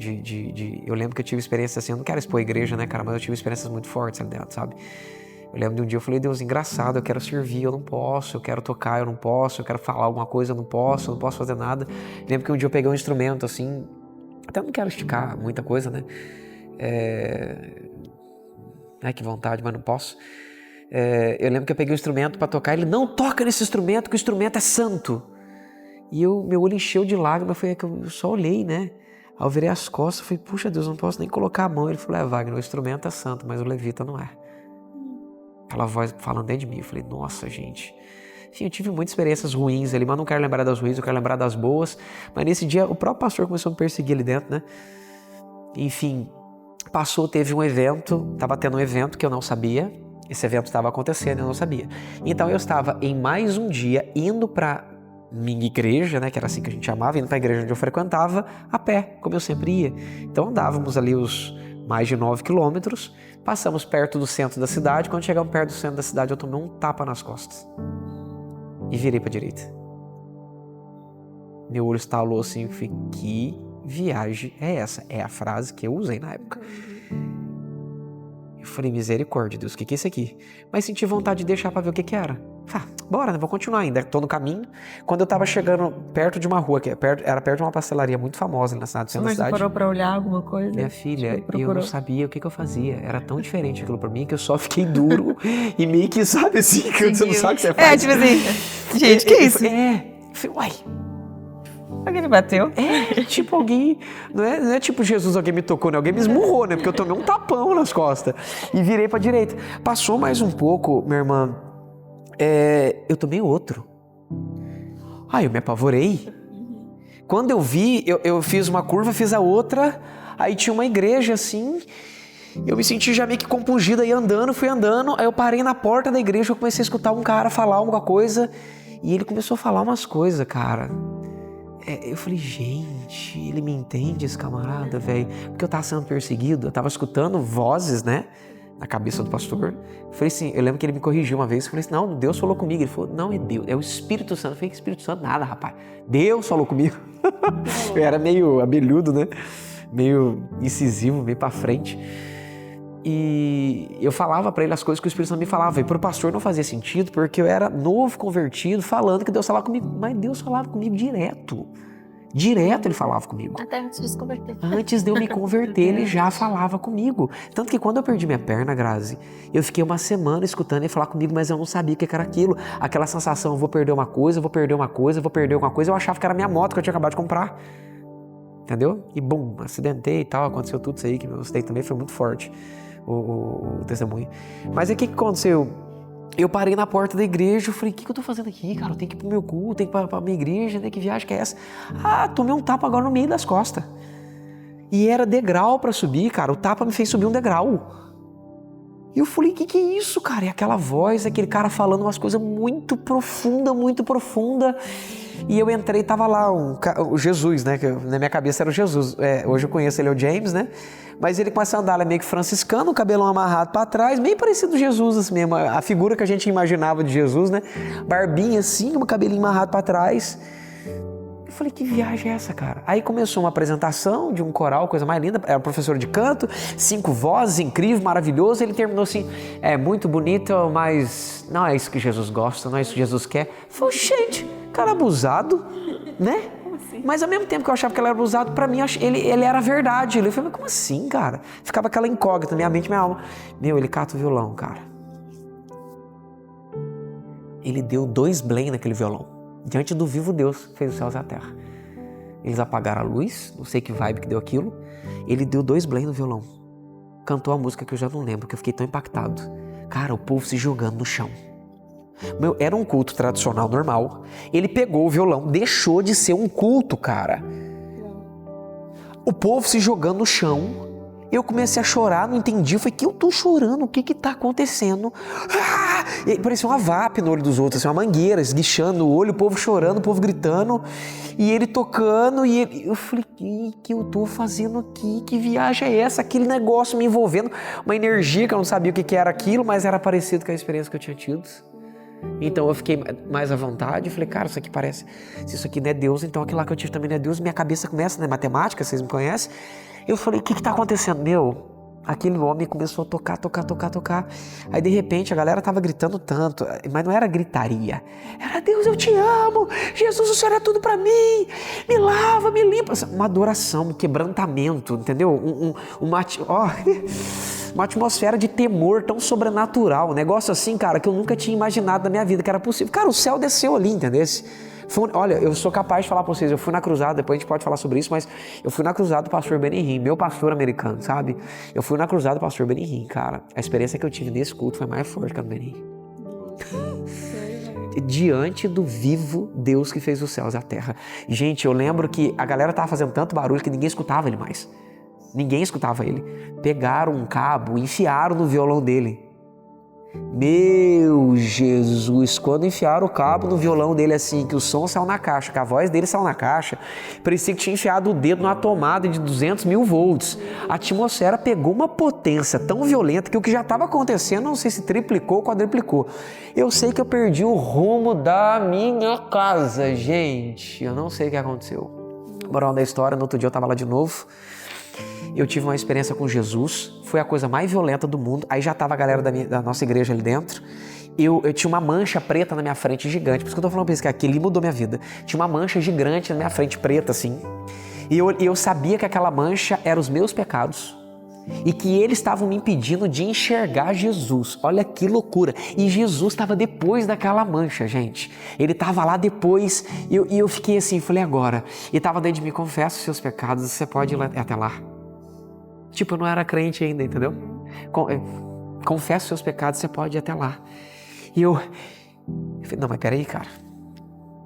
Speaker 3: eu lembro que eu tive experiências assim, eu não quero expor a igreja, né, cara, mas eu tive experiências muito fortes ali dentro, sabe? Eu lembro de um dia eu falei, Deus, engraçado, eu quero servir, eu não posso, eu quero tocar, eu não posso, eu quero falar alguma coisa, eu não posso fazer nada. Eu lembro que um dia eu peguei um instrumento, assim, até não quero esticar muita coisa, né? Ai, que vontade, mas não posso. Eu lembro que eu peguei um instrumento para tocar, ele não toca nesse instrumento, que o instrumento é santo. E meu olho encheu de lágrimas, foi que eu só olhei, né? Aí eu virei as costas, falei, puxa Deus, não posso nem colocar a mão. Ele falou, Wagner, o instrumento é santo, mas o levita não é. Aquela voz falando dentro de mim, eu falei, nossa, gente. Enfim, eu tive muitas experiências ruins ali, mas não quero lembrar das ruins, eu quero lembrar das boas. Mas nesse dia, o próprio pastor começou a me perseguir ali dentro, né? Enfim, teve um evento, estava tendo um evento que eu não sabia. Esse evento estava acontecendo, eu não sabia. Então eu estava em mais um dia indo para minha igreja, né, que era assim que a gente chamava, indo para a igreja onde eu frequentava, a pé, como eu sempre ia. Então andávamos ali mais de 9 quilômetros, passamos perto do centro da cidade. Quando chegamos perto do centro da cidade, eu tomei um tapa nas costas e virei para a direita. Meu olho estalou assim, eu falei, que viagem é essa? É a frase que eu usei na época. Eu falei, misericórdia, Deus, o que é isso aqui? Mas senti vontade de deixar para ver o que era. Bora, né? Vou continuar ainda. Tô no caminho. Quando eu tava chegando perto de uma rua, era perto de uma pastelaria muito famosa na cidade.
Speaker 1: Mas você parou pra olhar alguma coisa?
Speaker 3: Minha filha, eu não sabia o que eu fazia. Era tão diferente aquilo pra mim que eu só fiquei duro e meio que, sabe assim, que você não sabe o que você faz.
Speaker 1: Tipo assim, gente, que isso?
Speaker 3: Falei, uai.
Speaker 1: Alguém me bateu?
Speaker 3: Tipo alguém, não é tipo Jesus, alguém me tocou, né? Alguém me esmurrou, né? Porque eu tomei um tapão nas costas e virei pra direita. Passou mais um pouco, minha irmã, eu tomei outro. Eu me apavorei. Quando eu vi, eu fiz uma curva, fiz a outra, aí tinha uma igreja assim, eu me senti já meio que compungida, aí andando, fui andando, aí eu parei na porta da igreja, eu comecei a escutar um cara falar alguma coisa, e ele começou a falar umas coisas, cara. Eu falei, gente, ele me entende, esse camarada, velho? Porque eu tava sendo perseguido, eu tava escutando vozes, né, na cabeça do pastor. Eu falei assim, eu lembro que ele me corrigiu uma vez, eu falei assim, não, Deus falou comigo. Ele falou, não, é Deus, é o Espírito Santo. Eu falei, que Espírito Santo? Nada, rapaz. Deus falou comigo. Eu era meio abelhudo, né, meio incisivo, meio pra frente. E eu falava pra ele as coisas que o Espírito Santo me falava. E pro pastor não fazia sentido, porque eu era novo convertido, falando que Deus falava comigo. Mas Deus falava comigo direto. Direto ele falava comigo.
Speaker 2: Até antes de se converter.
Speaker 3: Antes de eu me converter, ele já falava comigo. Tanto que quando eu perdi minha perna, Grazi, eu fiquei uma semana escutando ele falar comigo, mas eu não sabia o que era aquilo. Aquela sensação, vou perder uma coisa, vou perder uma coisa, vou perder uma coisa. Eu achava que era minha moto que eu tinha acabado de comprar. Entendeu? E bum, acidentei e tal, aconteceu tudo isso aí, que meu acidente também foi muito forte. O testemunho. Mas aí o que aconteceu? Eu parei na porta da igreja, eu falei, o que eu tô fazendo aqui, cara? Eu tenho que ir pro meu culto, tenho que ir pra minha igreja, né? Que viagem que é essa? Tomei um tapa agora no meio das costas. E era degrau pra subir, cara. O tapa me fez subir um degrau. E eu falei, que é isso, cara? E aquela voz, aquele cara falando umas coisas muito profunda, muito profunda. E eu entrei, tava lá o Jesus, né? Que na minha cabeça era o Jesus. Hoje eu conheço ele, é o James, né? Mas ele com essa sandália meio que franciscano, o cabelão amarrado pra trás, bem parecido com Jesus assim mesmo. A figura que a gente imaginava de Jesus, né? Barbinha assim, com o cabelinho amarrado pra trás. Eu falei, que viagem é essa, cara? Aí começou uma apresentação de um coral, coisa mais linda. Era professor de canto, 5 vozes, incrível, maravilhoso. Ele terminou assim, muito bonito, mas não é isso que Jesus gosta, não é isso que Jesus quer. Eu falei, gente, cara abusado, né? Mas ao mesmo tempo que eu achava que ele era abusado, pra mim ele era verdade. Eu falei, mas como assim, cara? Ficava aquela incógnita, minha mente, minha alma. Ele cata o violão, cara. Ele deu 2 blém naquele violão. Diante do vivo Deus fez os céus e a terra. Eles apagaram a luz, não sei que vibe que deu aquilo. Ele deu 2 blém no violão. Cantou a música que eu já não lembro, que eu fiquei tão impactado. Cara, o povo se jogando no chão. Era um culto tradicional normal. Ele pegou o violão, deixou de ser um culto, cara. O povo se jogando no chão. Eu comecei a chorar, não entendi. Eu falei, que eu tô chorando? O que tá acontecendo? Parecia uma VAP no olho dos outros, assim, uma mangueira esguichando no olho, o povo chorando, o povo gritando. E ele tocando, eu falei, o que eu tô fazendo aqui? Que viagem é essa? Aquele negócio me envolvendo, uma energia que eu não sabia o que era aquilo, mas era parecido com a experiência que eu tinha tido. Então eu fiquei mais à vontade e falei, cara, isso aqui parece, se isso aqui não é Deus, então aquilo lá que eu tive também não é Deus. Minha cabeça começa, né, matemática, vocês me conhecem. Eu falei, o que tá acontecendo? Aquele homem começou a tocar. Aí de repente a galera tava gritando tanto, mas não era gritaria. Era, Deus, eu te amo, Jesus, o Senhor é tudo pra mim, me lava, me limpa. Uma adoração, um quebrantamento, entendeu? Uma atmosfera de temor tão sobrenatural, um negócio assim, cara, que eu nunca tinha imaginado na minha vida que era possível. Cara, o céu desceu ali, entendeu? Olha, eu sou capaz de falar pra vocês, eu fui na cruzada, depois a gente pode falar sobre isso, mas eu fui na cruzada do pastor Benihim, meu pastor americano, sabe? Eu fui na cruzada do pastor Benihim, cara. A experiência que eu tive nesse culto foi mais forte que a do Benihim. Diante do vivo Deus que fez os céus e a terra. Gente, eu lembro que a galera tava fazendo tanto barulho que ninguém escutava ele mais. Ninguém escutava ele. Pegaram um cabo, enfiaram no violão dele. Meu Jesus, quando enfiaram o cabo no violão dele assim, que o som saiu na caixa, que a voz dele saiu na caixa, parecia que tinha enfiado o dedo numa tomada de 200 mil volts. A atmosfera pegou uma potência tão violenta que o que já estava acontecendo, não sei se triplicou ou quadruplicou. Eu sei que eu perdi o rumo da minha casa, gente. Eu não sei o que aconteceu. Moral da história, no outro dia eu estava lá de novo. Eu tive uma experiência com Jesus, foi a coisa mais violenta do mundo. Aí já tava a galera da nossa igreja ali dentro. Eu tinha uma mancha preta na minha frente gigante. Por isso que eu tô falando pra vocês que aquele mudou minha vida. Tinha uma mancha gigante na minha frente preta assim. E eu sabia que aquela mancha eram os meus pecados. E que eles estavam me impedindo de enxergar Jesus. Olha que loucura. E Jesus estava depois daquela mancha, gente. Ele estava lá depois. E eu fiquei assim, falei agora. E estava dentro de mim, confessa os seus pecados, você pode ir até lá. Tipo, eu não era crente ainda, entendeu? Confessa os seus pecados, você pode ir até lá. E eu falei, não, mas peraí, cara.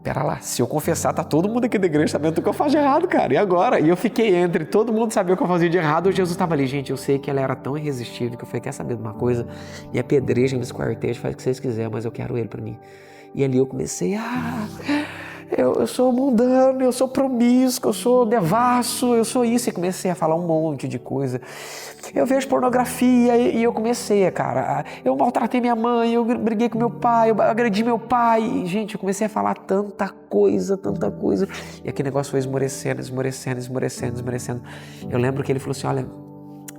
Speaker 3: Pera lá, se eu confessar, tá todo mundo aqui da igreja sabendo o que eu faço de errado, cara. E agora? E eu fiquei entre todo mundo sabia o que eu fazia de errado. Jesus estava ali, gente, eu sei que ela era tão irresistível que eu falei, quer saber de uma coisa? Me apedrejem, me esquartejam, faz o que vocês quiserem, mas eu quero ele pra mim. E ali eu comecei, eu sou mundano, eu sou promíscuo, eu sou devasso, eu sou isso. E comecei a falar um monte de coisa. Eu vejo pornografia e eu comecei, cara, eu maltratei minha mãe, eu briguei com meu pai, eu agredi meu pai. E, gente, eu comecei a falar tanta coisa. E aquele negócio foi esmorecendo. Eu lembro que ele falou assim, olha,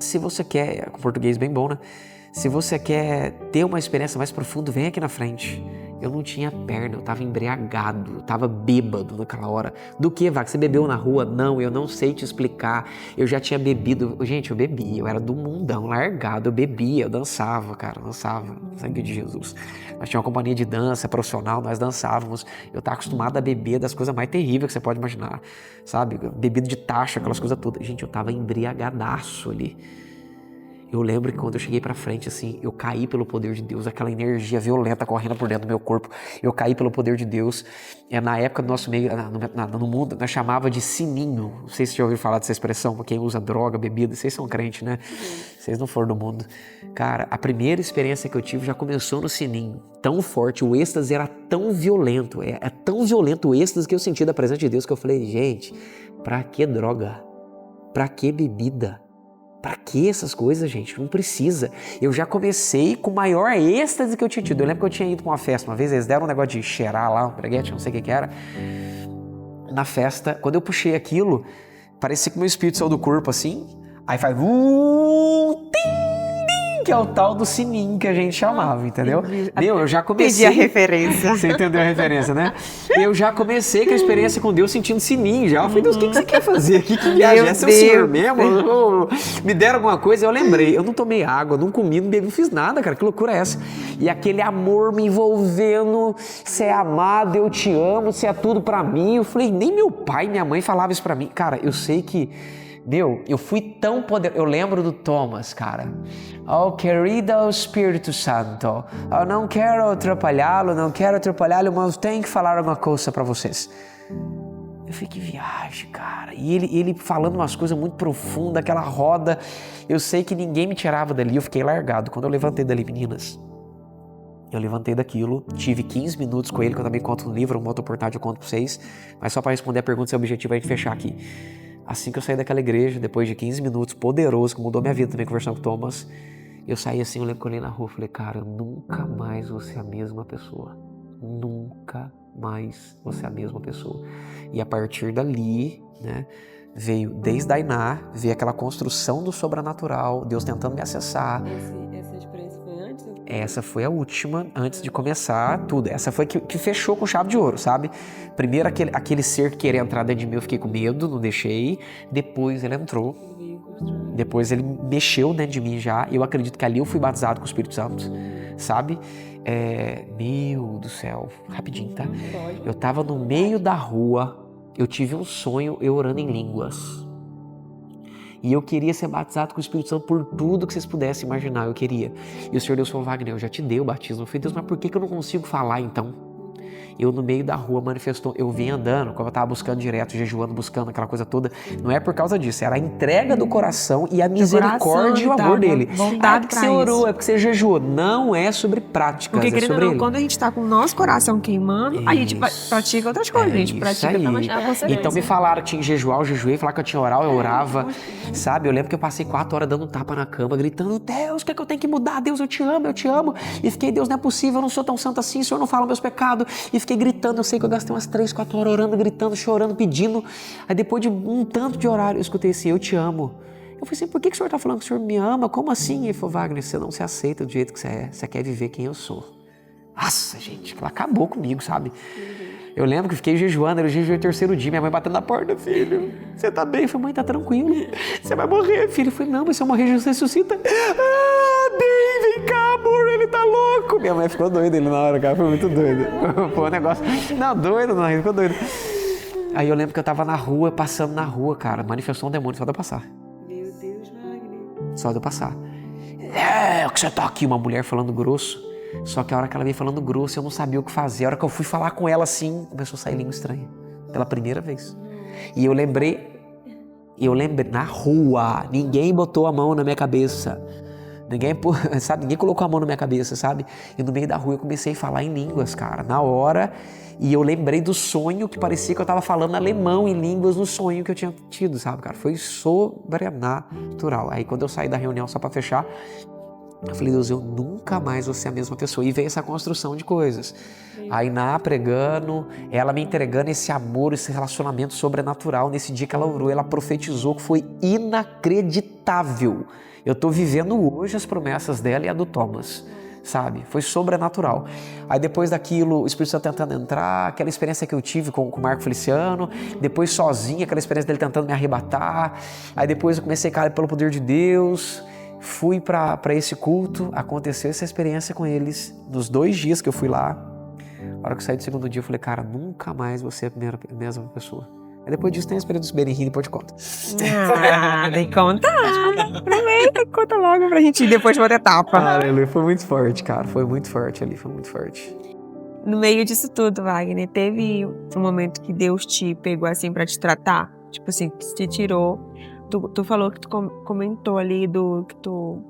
Speaker 3: se você quer, com português bem bom, né? Se você quer ter uma experiência mais profunda, vem aqui na frente. Eu não tinha perna, eu estava embriagado, eu estava bêbado naquela hora. Do que, Vaca? Você bebeu na rua? Não, eu não sei te explicar. Eu já tinha bebido. Gente, eu bebia, eu era do mundão, largado. Eu bebia, eu dançava, cara, dançava. Sangue de Jesus. Nós tínhamos uma companhia de dança profissional, nós dançávamos. Eu estava acostumado a beber das coisas mais terríveis que você pode imaginar, sabe? Bebida de taxa, aquelas coisas todas. Gente, eu estava embriagadaço ali. Eu lembro que quando eu cheguei pra frente, assim, eu caí pelo poder de Deus, aquela energia violenta correndo por dentro do meu corpo. Eu caí pelo poder de Deus. Na época do nosso meio, no mundo, nós chamava de sininho. Não sei se você já ouviu falar dessa expressão, pra quem usa droga, bebida. Vocês são crentes, né? Vocês não foram do mundo. Cara, a primeira experiência que eu tive já começou no sininho. Tão forte, o êxtase era tão violento. É tão violento o êxtase que eu senti da presença de Deus que eu falei, gente, pra que droga? Pra que bebida? Pra que essas coisas, gente? Não precisa. Eu já comecei com o maior êxtase que eu tinha tido. Eu lembro que eu tinha ido pra uma festa uma vez, eles deram um negócio de cheirar lá, um breguete, não sei o que era. Na festa, quando eu puxei aquilo, parecia que meu espírito saiu do corpo assim, aí faz que é o tal do sininho que a gente chamava, entendeu? Eu já comecei...
Speaker 1: Pedi a referência.
Speaker 3: Você entendeu a referência, né? Eu já comecei com a experiência com Deus sentindo sininho já. Eu falei, Deus, o que você quer fazer aqui? Que viagem é seu senhor mesmo? Me deram alguma coisa, eu lembrei. Eu não tomei água, não comi, não bebi, não fiz nada, cara. Que loucura é essa? E aquele amor me envolvendo, você é amado, eu te amo, você é tudo pra mim. Eu falei, nem meu pai, minha mãe falava isso pra mim. Cara, eu sei que... eu fui tão poderoso. Eu lembro do Thomas, cara. Oh, querido Espírito Santo, eu não quero atrapalhá-lo, mas tenho que falar uma coisa pra vocês. Eu falei, que viagem, cara. E ele falando umas coisas muito profundas, aquela roda. Eu sei que ninguém me tirava dali, eu fiquei largado. Quando eu levantei dali, meninas, eu levantei daquilo, tive 15 minutos com ele, que eu também conto no livro, uma outra oportunidade eu conto pra vocês. Mas só pra responder a pergunta, seu objetivo é a gente fechar aqui. Assim que eu saí daquela igreja, depois de 15 minutos, poderoso, que mudou minha vida também, conversando com o Thomas, eu saí assim, eu lembro que eu olhei na rua, falei, cara, eu nunca mais vou ser a mesma pessoa. Nunca mais vou ser a mesma pessoa. E a partir dali, né, veio desde a Iná, veio aquela construção do sobrenatural, Deus tentando me acessar.
Speaker 1: Essa experiência foi antes?
Speaker 3: Essa foi a última, antes de começar tudo. Essa foi que fechou com chave de ouro, sabe? Primeiro aquele ser que queria entrar dentro de mim, eu fiquei com medo, não deixei. Depois ele entrou. Depois ele mexeu dentro de mim já. Eu acredito que ali eu fui batizado com o Espírito Santo, sabe? Meu do céu, rapidinho, tá? Eu tava no meio da rua, eu tive um sonho, eu orando em línguas. E eu queria ser batizado com o Espírito Santo por tudo que vocês pudessem imaginar, eu queria. E o Senhor Deus falou, Wagner, eu já te dei o batismo. Eu falei, Deus, mas por que eu não consigo falar então? eu no meio da rua manifestou, eu vim andando, como eu tava buscando direto, jejuando, buscando aquela coisa toda, não é por causa disso, era a entrega do coração e a misericórdia e o amor dele. Ah, é porque você orou, é porque você jejuou. Não é sobre práticas,
Speaker 1: porque,
Speaker 3: é sobre ele.
Speaker 1: Quando a gente tá com o nosso coração queimando, a gente pratica outras coisas, a gente pratica pra mais
Speaker 3: Então me falaram que tinha que jejuar, eu jejuei, falaram que eu tinha orar, eu orava, sabe? Eu lembro que eu passei 4 horas dando um tapa na cama, gritando, Deus, o que é que eu tenho que mudar? Deus, eu te amo, eu te amo. E fiquei, Deus, não é possível, eu não sou tão santo assim, o Senhor não fala meus pecados. E fiquei gritando, eu sei que eu gastei umas 3, 4 horas orando, gritando, chorando, pedindo. Aí depois de um tanto de horário, eu escutei assim, eu te amo. Eu falei assim, por que o Senhor está falando que o Senhor me ama? Como assim? Ele falou, Wagner, você não se aceita do jeito que você é, você quer viver quem eu sou. Nossa, gente, ela acabou comigo, sabe? Eu lembro que fiquei jejuando, era o jejum do 3º dia, minha mãe batendo na porta, filho, você tá bem? Eu falei, mãe, tá tranquilo, você vai morrer, filho. Eu falei, não, mas se eu morrer, Jesus ressuscita. Ah, bem, vem cá, amor, ele tá louco. Minha mãe ficou doida ele na hora, cara, foi muito doido. Foi um negócio, não, doido, não, ele ficou doido. Aí eu lembro que eu tava na rua, passando na rua, cara, manifestou um demônio, só de eu passar.
Speaker 1: Meu Deus, Wagner.
Speaker 3: Só de eu passar. É, o que você tá aqui, uma mulher falando grosso. Só que a hora que ela veio falando grosso, eu não sabia o que fazer. A hora que eu fui falar com ela assim, começou a sair língua estranha. Pela primeira vez. E eu lembrei, na rua, ninguém botou a mão na minha cabeça. Ninguém colocou a mão na minha cabeça, sabe? E no meio da rua eu comecei a falar em línguas, cara, na hora. E eu lembrei do sonho que parecia que eu tava falando alemão em línguas no sonho que eu tinha tido, sabe, cara? Foi sobrenatural. Aí quando eu saí da reunião, só pra fechar, eu falei, Deus, eu nunca mais vou ser a mesma pessoa. E veio essa construção de coisas. A Iná pregando, ela me entregando esse amor, esse relacionamento sobrenatural. Nesse dia que ela orou, ela profetizou que foi inacreditável. Eu tô vivendo hoje as promessas dela e a do Thomas, sabe? Foi sobrenatural. Aí depois daquilo, o Espírito Santo tentando entrar, aquela experiência que eu tive com o Marco Feliciano, depois sozinho, aquela experiência dele tentando me arrebatar. Aí depois eu comecei a cair pelo poder de Deus. Fui para esse culto, aconteceu essa experiência com eles, nos 2 dias que eu fui lá. A hora que eu saí do 2º dia, eu falei, cara, nunca mais vou ser a mesma pessoa. Aí depois disso tem a experiência dos Berenrim, depois te conto.
Speaker 1: Tem que contar. Aproveita, conta logo pra gente ir depois de outra etapa.
Speaker 3: Aleluia, foi muito forte, cara, foi muito forte ali, foi muito forte.
Speaker 1: No meio disso tudo, Wagner, teve um momento que Deus te pegou assim pra te tratar? Tipo assim, que te tirou. Tu falou que tu comentou ali que tu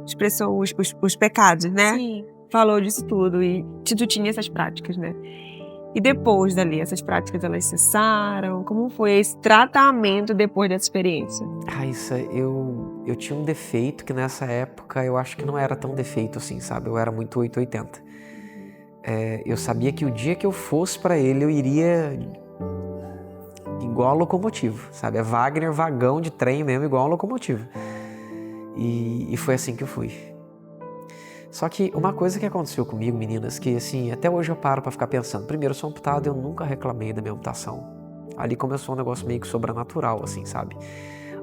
Speaker 1: expressou os pecados, né?
Speaker 2: Sim.
Speaker 1: Falou disso tudo e tu tinha essas práticas, né? E depois dali, essas práticas elas cessaram? Como foi esse tratamento depois dessa experiência?
Speaker 3: Raíssa, eu tinha um defeito que nessa época eu acho que não era tão defeito assim, sabe? Eu era muito 880. Eu sabia que o dia que eu fosse pra ele, eu iria igual a locomotiva, sabe? É Wagner, vagão de trem mesmo, igual a locomotiva. E foi assim que eu fui. Só que uma coisa que aconteceu comigo, meninas, que assim, até hoje eu paro pra ficar pensando. Primeiro, eu sou amputado, eu nunca reclamei da minha amputação. Ali começou um negócio meio que sobrenatural, assim, sabe?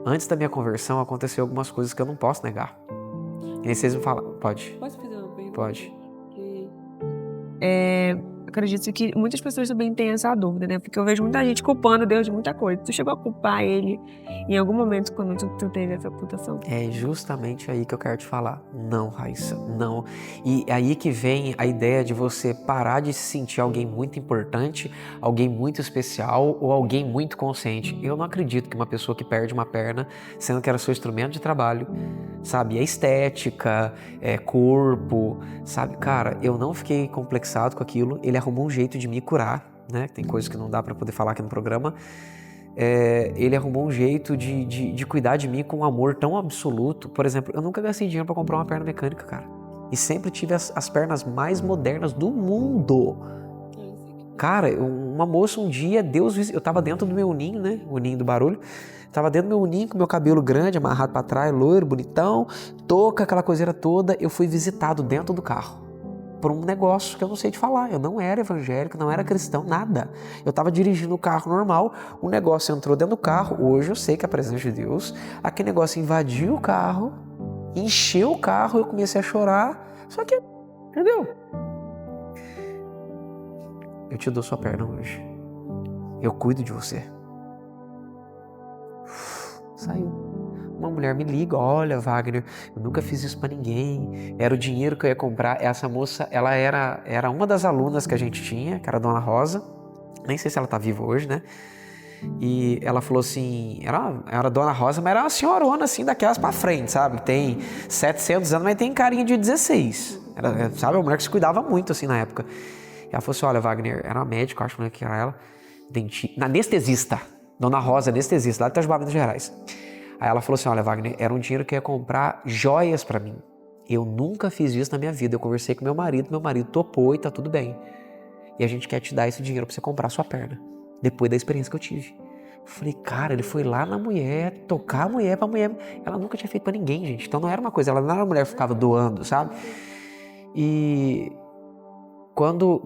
Speaker 3: Antes da minha conversão, aconteceu algumas coisas que eu não posso negar. E aí vocês me falam, pode?
Speaker 1: Posso fazer uma pergunta?
Speaker 3: Pode.
Speaker 1: Acredito que muitas pessoas também têm essa dúvida, né? Porque eu vejo muita gente culpando Deus de muita coisa. Tu chegou a culpar Ele em algum momento quando tu teve essa amputação?
Speaker 3: É justamente aí que eu quero te falar. Não, Raíssa, não. E aí que vem a ideia de você parar de se sentir alguém muito importante, alguém muito especial ou alguém muito consciente. Eu não acredito que uma pessoa que perde uma perna, sendo que era seu instrumento de trabalho, sabe? É estética, é corpo, sabe? Cara, eu não fiquei complexado com aquilo. Ele arrumou um jeito de me curar, né? Tem coisas que não dá pra poder falar aqui no programa. Ele arrumou um jeito de cuidar de mim com um amor tão absoluto. Por exemplo, eu nunca gastei dinheiro pra comprar uma perna mecânica, cara. E sempre tive as pernas mais modernas do mundo. Cara, uma moça um dia, eu tava dentro do meu ninho, né? O ninho do barulho. Tava dentro do meu ninho com meu cabelo grande, amarrado pra trás, loiro, bonitão, touca, aquela coiseira toda. Eu fui visitado dentro do carro por um negócio que eu não sei te falar. Eu não era evangélico, não era cristão, nada. Eu tava dirigindo o carro normal, o negócio entrou dentro do carro. Hoje eu sei que é a presença de Deus. Aquele negócio invadiu o carro, encheu o carro, eu comecei a chorar. Só que, entendeu? Eu te dou sua perna hoje. Eu cuido de você. Saiu. uma mulher me liga, olha, Wagner, eu nunca fiz isso pra ninguém, era o dinheiro que eu ia comprar. Essa moça, ela era uma das alunas que a gente tinha, que era a Dona Rosa, nem sei se ela tá viva hoje, né? E ela falou assim, era Dona Rosa, mas era uma senhorona assim, daquelas pra frente, sabe? Tem 700 anos, mas tem carinha de 16. Sabe, uma mulher que se cuidava muito assim na época. E ela falou assim, olha, Wagner, era uma médica, acho que era ela, anestesista, Dona Rosa, anestesista, lá de Itajubá, Minas Gerais. Aí ela falou assim, olha, Wagner, era um dinheiro que eu ia comprar joias pra mim. Eu nunca fiz isso na minha vida, eu conversei com meu marido topou e tá tudo bem. E a gente quer te dar esse dinheiro pra você comprar a sua perna. Depois da experiência que eu tive. Eu falei, cara, ele foi lá na mulher, tocar a mulher pra mulher. Ela nunca tinha feito pra ninguém, gente. Então não era uma coisa, ela não era uma mulher que ficava doando, sabe? E quando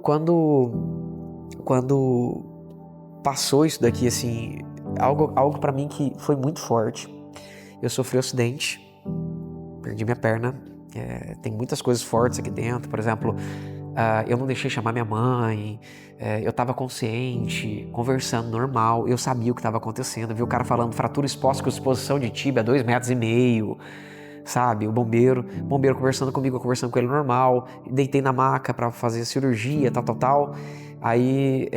Speaker 3: passou isso daqui, assim, algo pra mim que foi muito forte. Eu sofri um acidente, perdi minha perna. Tem muitas coisas fortes aqui dentro, por exemplo, eu não deixei chamar minha mãe, eu estava consciente, conversando normal, eu sabia o que estava acontecendo, vi o cara falando fratura exposta com exposição de tíbia a 2,5 metros, sabe? O bombeiro conversando comigo, eu conversando com ele normal, deitei na maca para fazer cirurgia, tal. Aí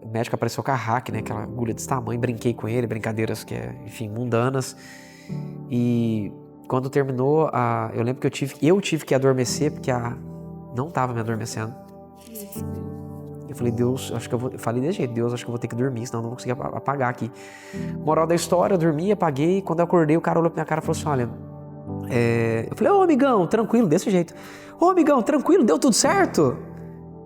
Speaker 3: o médico apareceu com a hack, né? Aquela agulha desse tamanho, brinquei com ele, brincadeiras que enfim, mundanas. E quando terminou, eu lembro que eu tive que adormecer, porque não estava me adormecendo. Eu falei, Deus, eu falei desse jeito, Deus, acho que eu vou ter que dormir, senão eu não vou conseguir apagar aqui. Moral da história, eu dormi, apaguei, quando eu acordei, o cara olhou pra minha cara e falou assim, olha, eu falei, ô amigão, tranquilo, desse jeito. Ô amigão, tranquilo, deu tudo certo?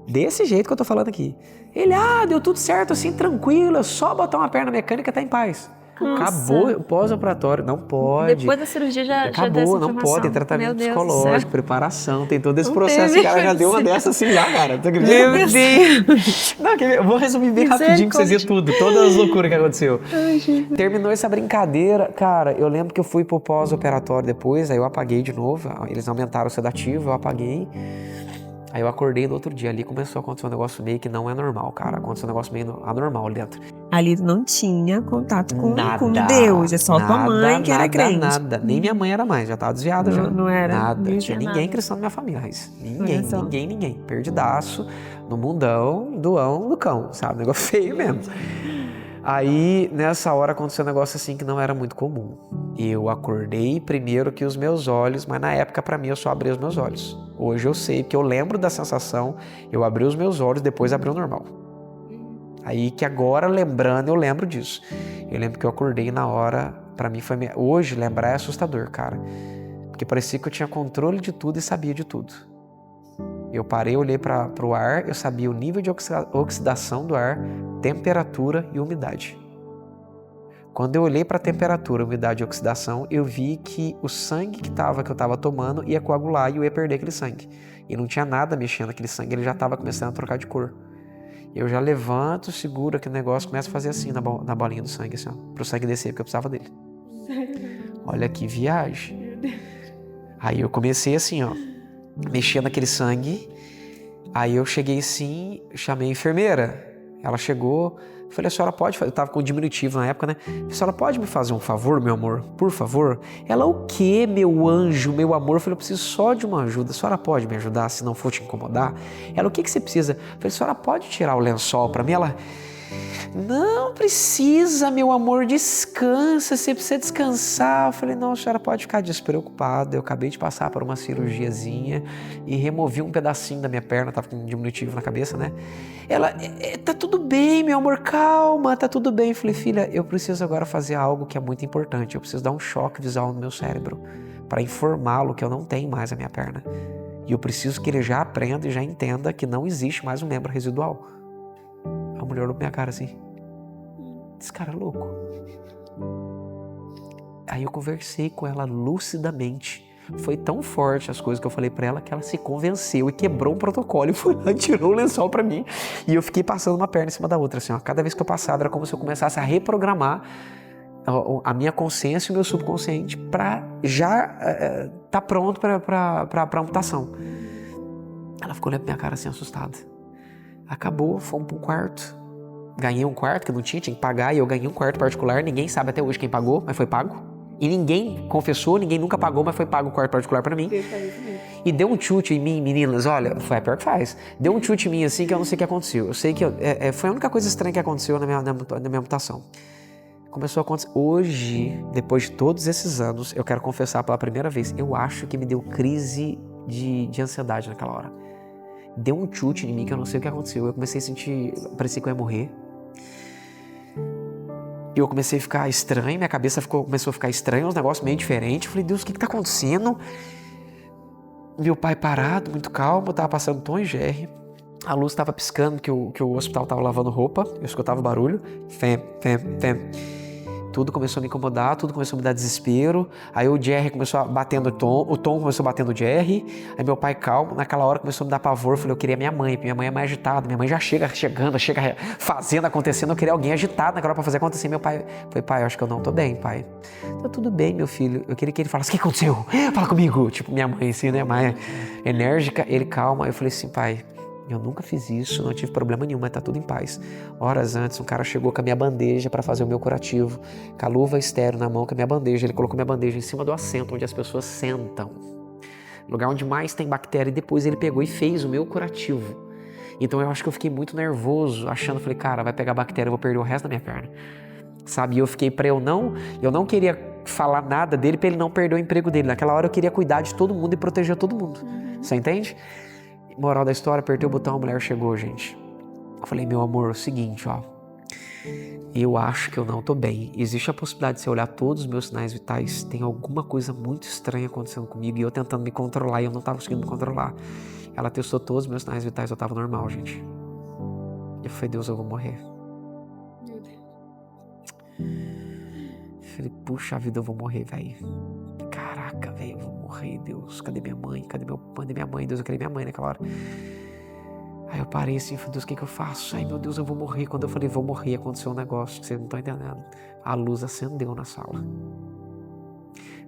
Speaker 3: Desse jeito que eu tô falando aqui. Ele, deu tudo certo, assim, tranquilo, é só botar uma perna mecânica e tá em paz. Nossa. Acabou o pós-operatório, não pode.
Speaker 2: Depois da cirurgia já
Speaker 3: acabou,
Speaker 2: deu essa
Speaker 3: não pode, tem tratamento psicológico, preparação, tem todo esse
Speaker 2: não
Speaker 3: processo. O cara já deu uma dessa assim já, cara. Tu acredita?
Speaker 1: Meu Deus!
Speaker 3: Não, eu vou resumir bem rapidinho pra vocês verem tudo, todas as loucuras que aconteceu. Terminou essa brincadeira, cara, eu lembro que eu fui pro pós-operatório depois, aí eu apaguei de novo, eles aumentaram o sedativo, eu apaguei. Aí eu acordei no outro dia, ali começou a acontecer um negócio meio que não é normal, cara. Aconteceu um negócio meio anormal ali dentro.
Speaker 1: Ali não tinha contato com Deus, é só tua mãe que era crente.
Speaker 3: Nada, nem minha mãe era mais, já tava desviada já.
Speaker 1: Não era?
Speaker 3: Nada, não tinha ninguém cristão na minha família, Raíssa. Ninguém. Perdidaço, no mundão, do cão, sabe? Negócio feio mesmo. Aí, nessa hora, aconteceu um negócio assim que não era muito comum. Eu acordei primeiro que os meus olhos, mas na época, pra mim, eu só abri os meus olhos. Hoje eu sei, porque eu lembro da sensação, eu abri os meus olhos, depois abri o normal. Aí que agora, lembrando, eu lembro disso. Eu lembro que eu acordei na hora, pra mim foi... Hoje, lembrar é assustador, cara. Porque parecia que eu tinha controle de tudo e sabia de tudo. Eu parei, olhei pro ar, eu sabia o nível de oxidação do ar, temperatura e umidade. Quando eu olhei para a temperatura, umidade e oxidação, eu vi que o sangue que eu estava tomando ia coagular e eu ia perder aquele sangue. E não tinha nada mexendo naquele sangue, ele já estava começando a trocar de cor. Eu já levanto, seguro aquele negócio, começo a fazer assim na bolinha do sangue, assim, para o sangue descer, porque eu precisava dele. Olha que viagem. Aí eu comecei assim, mexendo naquele sangue. Aí eu cheguei assim, chamei a enfermeira. Ela chegou, falei, a senhora pode fazer? Eu tava com diminutivo na época, né? A senhora pode me fazer um favor, meu amor? Por favor? Ela, o quê, meu anjo, meu amor? Eu falei, eu preciso só de uma ajuda. A senhora pode me ajudar, se não for te incomodar? Ela, o que você precisa? Eu falei, a senhora pode tirar o lençol pra mim? Ela, não precisa, meu amor, descansa, você precisa descansar. Eu falei, não, a senhora pode ficar despreocupada, eu acabei de passar por uma cirurgiazinha e removi um pedacinho da minha perna, tava com um diminutivo na cabeça, né? Ela, tá tudo bem, meu amor, calma, tá tudo bem. Eu falei, filha, eu preciso agora fazer algo que é muito importante, eu preciso dar um choque visual no meu cérebro para informá-lo que eu não tenho mais a minha perna. E eu preciso que ele já aprenda e já entenda que não existe mais um membro residual. A mulher olhou pra minha cara assim, esse cara é louco. Aí eu conversei com ela lucidamente. Foi tão forte as coisas que eu falei pra ela que ela se convenceu e quebrou um protocolo e foi lá e tirou o lençol pra mim. E eu fiquei passando uma perna em cima da outra, assim, cada vez que eu passava era como se eu começasse a reprogramar a minha consciência e o meu subconsciente pra já tá pronto pra amputação. Ela ficou olhando pra minha cara assim, assustada. Acabou, fomos para um quarto. Ganhei um quarto que não tinha que pagar e eu ganhei um quarto particular. Ninguém sabe até hoje quem pagou, mas foi pago. E ninguém confessou, ninguém nunca pagou, mas foi pago o quarto particular pra mim. E deu um chute em mim, meninas, olha, foi a pior que faz. Deu um chute em mim assim que eu não sei o que aconteceu. Eu sei que foi a única coisa estranha que aconteceu na minha mutação. Começou a acontecer. Hoje, depois de todos esses anos, eu quero confessar pela primeira vez, eu acho que me deu crise de ansiedade naquela hora. Deu um chute em mim que eu não sei o que aconteceu. Eu comecei a sentir, parecia que eu ia morrer. E eu comecei a ficar estranho, minha cabeça começou a ficar estranha, uns negócios meio diferentes. Eu falei, Deus, o que tá acontecendo? Meu pai parado, muito calmo, eu tava passando Tom e Jerry. A luz estava piscando, que o hospital tava lavando roupa. Eu escutava o barulho. Fém, fém, fém. Tudo começou a me incomodar, tudo começou a me dar desespero. Aí o Jerry começou a bater no Tom, o Tom começou a bater no Jerry. Aí meu pai calmo, naquela hora começou a me dar pavor. Eu falei, eu queria minha mãe, porque minha mãe é mais agitada. Minha mãe já chega fazendo, acontecendo. Eu queria alguém agitado naquela hora pra fazer acontecer. Meu pai, falei, pai, eu acho que eu não tô bem, pai. Tá tudo bem, meu filho. Eu queria que ele falasse, o que aconteceu? Fala comigo. Tipo, minha mãe assim, né, mais enérgica. Ele calma. Eu falei assim, pai, eu nunca fiz isso, não tive problema nenhum, mas tá tudo em paz. Horas antes, um cara chegou com a minha bandeja para fazer o meu curativo, com a luva estéreo na mão, com a minha bandeja. Ele colocou minha bandeja em cima do assento, onde as pessoas sentam. Lugar onde mais tem bactéria. E depois ele pegou e fez o meu curativo. Então eu acho que eu fiquei muito nervoso, achando, falei, cara, vai pegar bactéria, eu vou perder o resto da minha perna. Sabe, e eu fiquei eu não queria falar nada dele para ele não perder o emprego dele. Naquela hora eu queria cuidar de todo mundo e proteger todo mundo. Você entende? Moral da história, apertei o botão, a mulher chegou, gente. Eu falei, meu amor, é o seguinte, ó. Eu acho que eu não tô bem. Existe a possibilidade de você olhar todos os meus sinais vitais. Tem alguma coisa muito estranha acontecendo comigo e eu tentando me controlar e eu não tava conseguindo me controlar. Ela testou todos os meus sinais vitais, eu tava normal, gente. Eu falei, Deus, eu vou morrer.
Speaker 1: Meu Deus.
Speaker 3: Eu falei, puxa vida, eu vou morrer, velho. Caraca, velho, eu vou morrer, Deus. Cadê minha mãe? Cadê minha mãe? Deus, eu queria minha mãe naquela hora. Aí eu parei assim, falei, Deus, o que eu faço? Ai, meu Deus, eu vou morrer. Quando eu falei, vou morrer, aconteceu um negócio que vocês não estão entendendo. A luz acendeu na sala.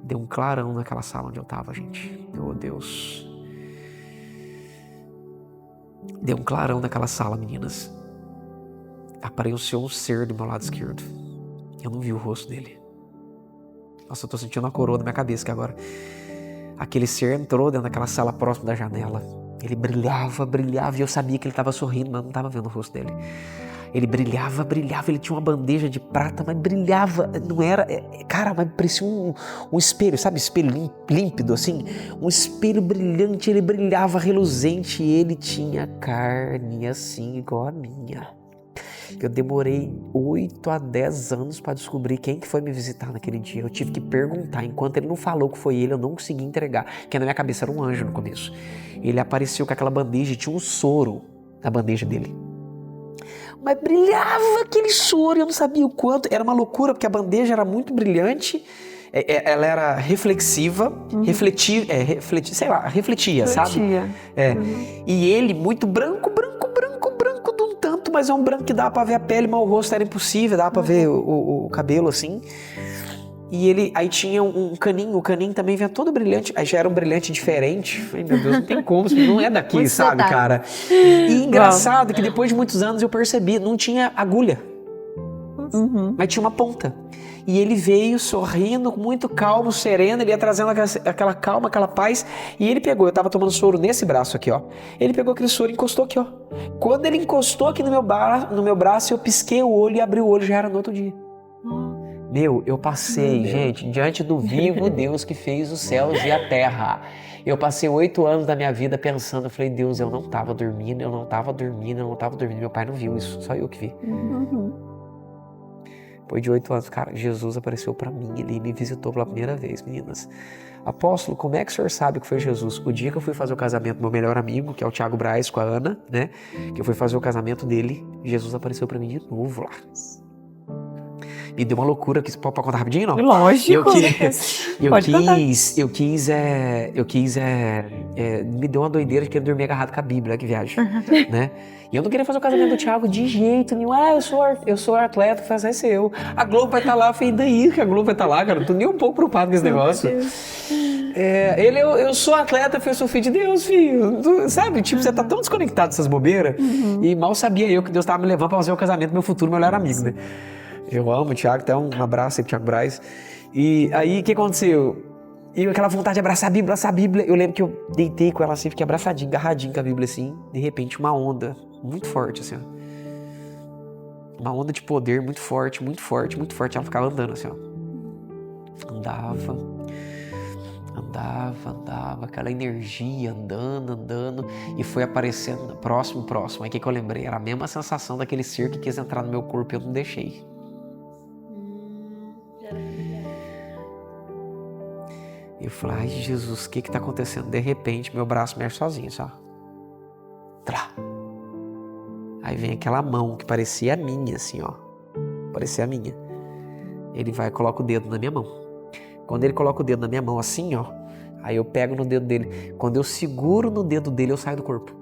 Speaker 3: Deu um clarão naquela sala onde eu tava, gente. Oh, Deus. Deu um clarão naquela sala, meninas. Apareceu um ser do meu lado esquerdo. Eu não vi o rosto dele. Nossa, eu tô sentindo uma coroa na minha cabeça que agora. Aquele ser entrou dentro daquela sala próximo da janela. Ele brilhava, e eu sabia que ele estava sorrindo, mas não estava vendo o rosto dele. Ele brilhava, ele tinha uma bandeja de prata, mas brilhava, não era, cara, mas parecia um espelho, sabe, espelho límpido assim, um espelho brilhante, ele brilhava reluzente e ele tinha carne assim, igual a minha. Eu demorei 8 a 10 anos para descobrir quem que foi me visitar naquele dia. Eu tive que perguntar. Enquanto ele não falou que foi ele, eu não consegui entregar. Porque na minha cabeça era um anjo no começo. Ele apareceu com aquela bandeja e tinha um soro na bandeja dele. Mas brilhava aquele soro, eu não sabia o quanto. Era uma loucura, porque a bandeja era muito brilhante. Ela era reflexiva, refletia, sabe? E ele muito branco de um tanto, mas é um branco que dá pra ver a pele, mas o rosto era impossível, dá pra ver o cabelo assim. E ele, aí tinha um caninho, o caninho também vinha todo brilhante, aí já era um brilhante diferente. Ai, meu Deus, não tem como, não é daqui, muito sabe, cara? E engraçado que depois de muitos anos eu percebi, não tinha agulha, mas tinha uma ponta. E ele veio sorrindo, muito calmo, sereno, ele ia trazendo aquela calma, aquela paz. E ele pegou, eu tava tomando soro nesse braço aqui, ó. Ele pegou aquele soro e encostou aqui, ó. Quando ele encostou aqui no meu braço, eu pisquei o olho e abri o olho, já era no outro dia. Meu, eu passei, gente, diante do vivo Deus que fez os céus e a terra. Eu passei 8 anos da minha vida pensando, eu falei, Deus, eu não tava dormindo. Meu pai não viu isso, só eu que vi. Depois de 8 anos, cara, Jesus apareceu pra mim, ele me visitou pela primeira vez, meninas. Apóstolo, como é que o senhor sabe que foi Jesus? O dia que eu fui fazer o casamento do meu melhor amigo, que é o Thiago Braz, com a Ana, né? Que eu fui fazer o casamento dele, Jesus apareceu pra mim de novo lá. Me deu uma loucura, pode contar rapidinho, não?
Speaker 1: Lógico.
Speaker 3: Me deu uma doideira de querer dormir agarrado com a Bíblia, que viagem, né? E eu não queria fazer o casamento do Thiago de jeito nenhum. Eu sou atleta, vai ser eu. A Globo vai estar lá, eu falei, daí que a Globo vai estar lá, cara? Não tô nem um pouco preocupado com esse negócio. Eu sou atleta, eu sou filho de Deus, filho. Sabe? Tipo, você tá tão desconectado dessas bobeiras. E mal sabia eu que Deus tava me levando pra fazer o casamento do meu futuro melhor amigo, né? Eu amo o Thiago, até um abraço aí pro Thiago Braz. E aí, o que aconteceu? E aquela vontade de abraçar a Bíblia. Eu lembro que eu deitei com ela assim, fiquei abraçadinho, agarradinho com a Bíblia assim. De repente, uma onda muito forte, assim, ó. Uma onda de poder muito forte, muito forte, muito forte. Ela ficava andando assim, ó. Andava, aquela energia andando. E foi aparecendo próximo. Aí o que eu lembrei? Era a mesma sensação daquele ser que quis entrar no meu corpo e eu não deixei. Eu falei, ai Jesus, o que tá acontecendo? De repente, meu braço mexe sozinho, só. Trá. Aí vem aquela mão que parecia a minha, assim, ó. Parecia a minha. Ele vai e coloca o dedo na minha mão. Quando ele coloca o dedo na minha mão, assim, ó. Aí eu pego no dedo dele. Quando eu seguro no dedo dele, eu saio do corpo.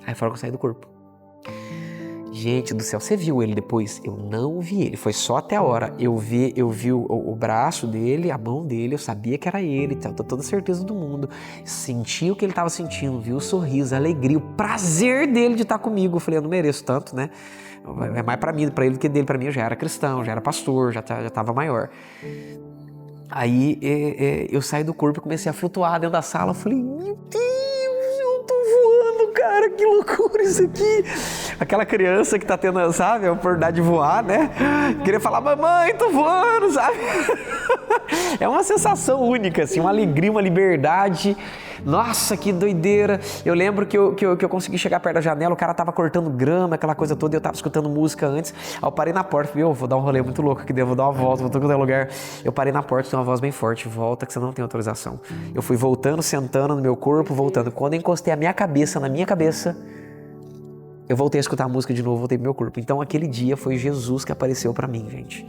Speaker 3: Aí fala que eu saio do corpo. Gente do céu, você viu ele depois? Eu não vi ele, foi só até a hora. Eu vi o braço dele, a mão dele, eu sabia que era ele, tinha toda a certeza do mundo. Senti o que ele estava sentindo, vi o sorriso, a alegria, o prazer dele de estar comigo. Eu falei, eu não mereço tanto, né? É mais pra mim, pra ele do que dele. Pra mim, eu já era cristão, já era pastor, já estava maior. Aí eu saí do corpo e comecei a flutuar dentro da sala. Eu falei, meu Deus, eu tô voando, cara, que loucura isso aqui. Aquela criança que tá tendo, sabe, a oportunidade de voar, né? Queria falar, mamãe, tô voando, sabe? É uma sensação única, assim, uma alegria, uma liberdade. Nossa, que doideira. Eu lembro que eu consegui chegar perto da janela, o cara tava cortando grama, aquela coisa toda, e eu tava escutando música antes. Aí eu parei na porta, falei, vou dar um rolê muito louco aqui dentro, vou dar uma volta, vou todo lugar. Eu parei na porta, tem uma voz bem forte, volta que você não tem autorização. Eu fui voltando, sentando no meu corpo, voltando. Quando eu encostei a minha cabeça na minha cabeça, eu voltei a escutar a música de novo, voltei pro meu corpo. Então aquele dia foi Jesus que apareceu pra mim, gente.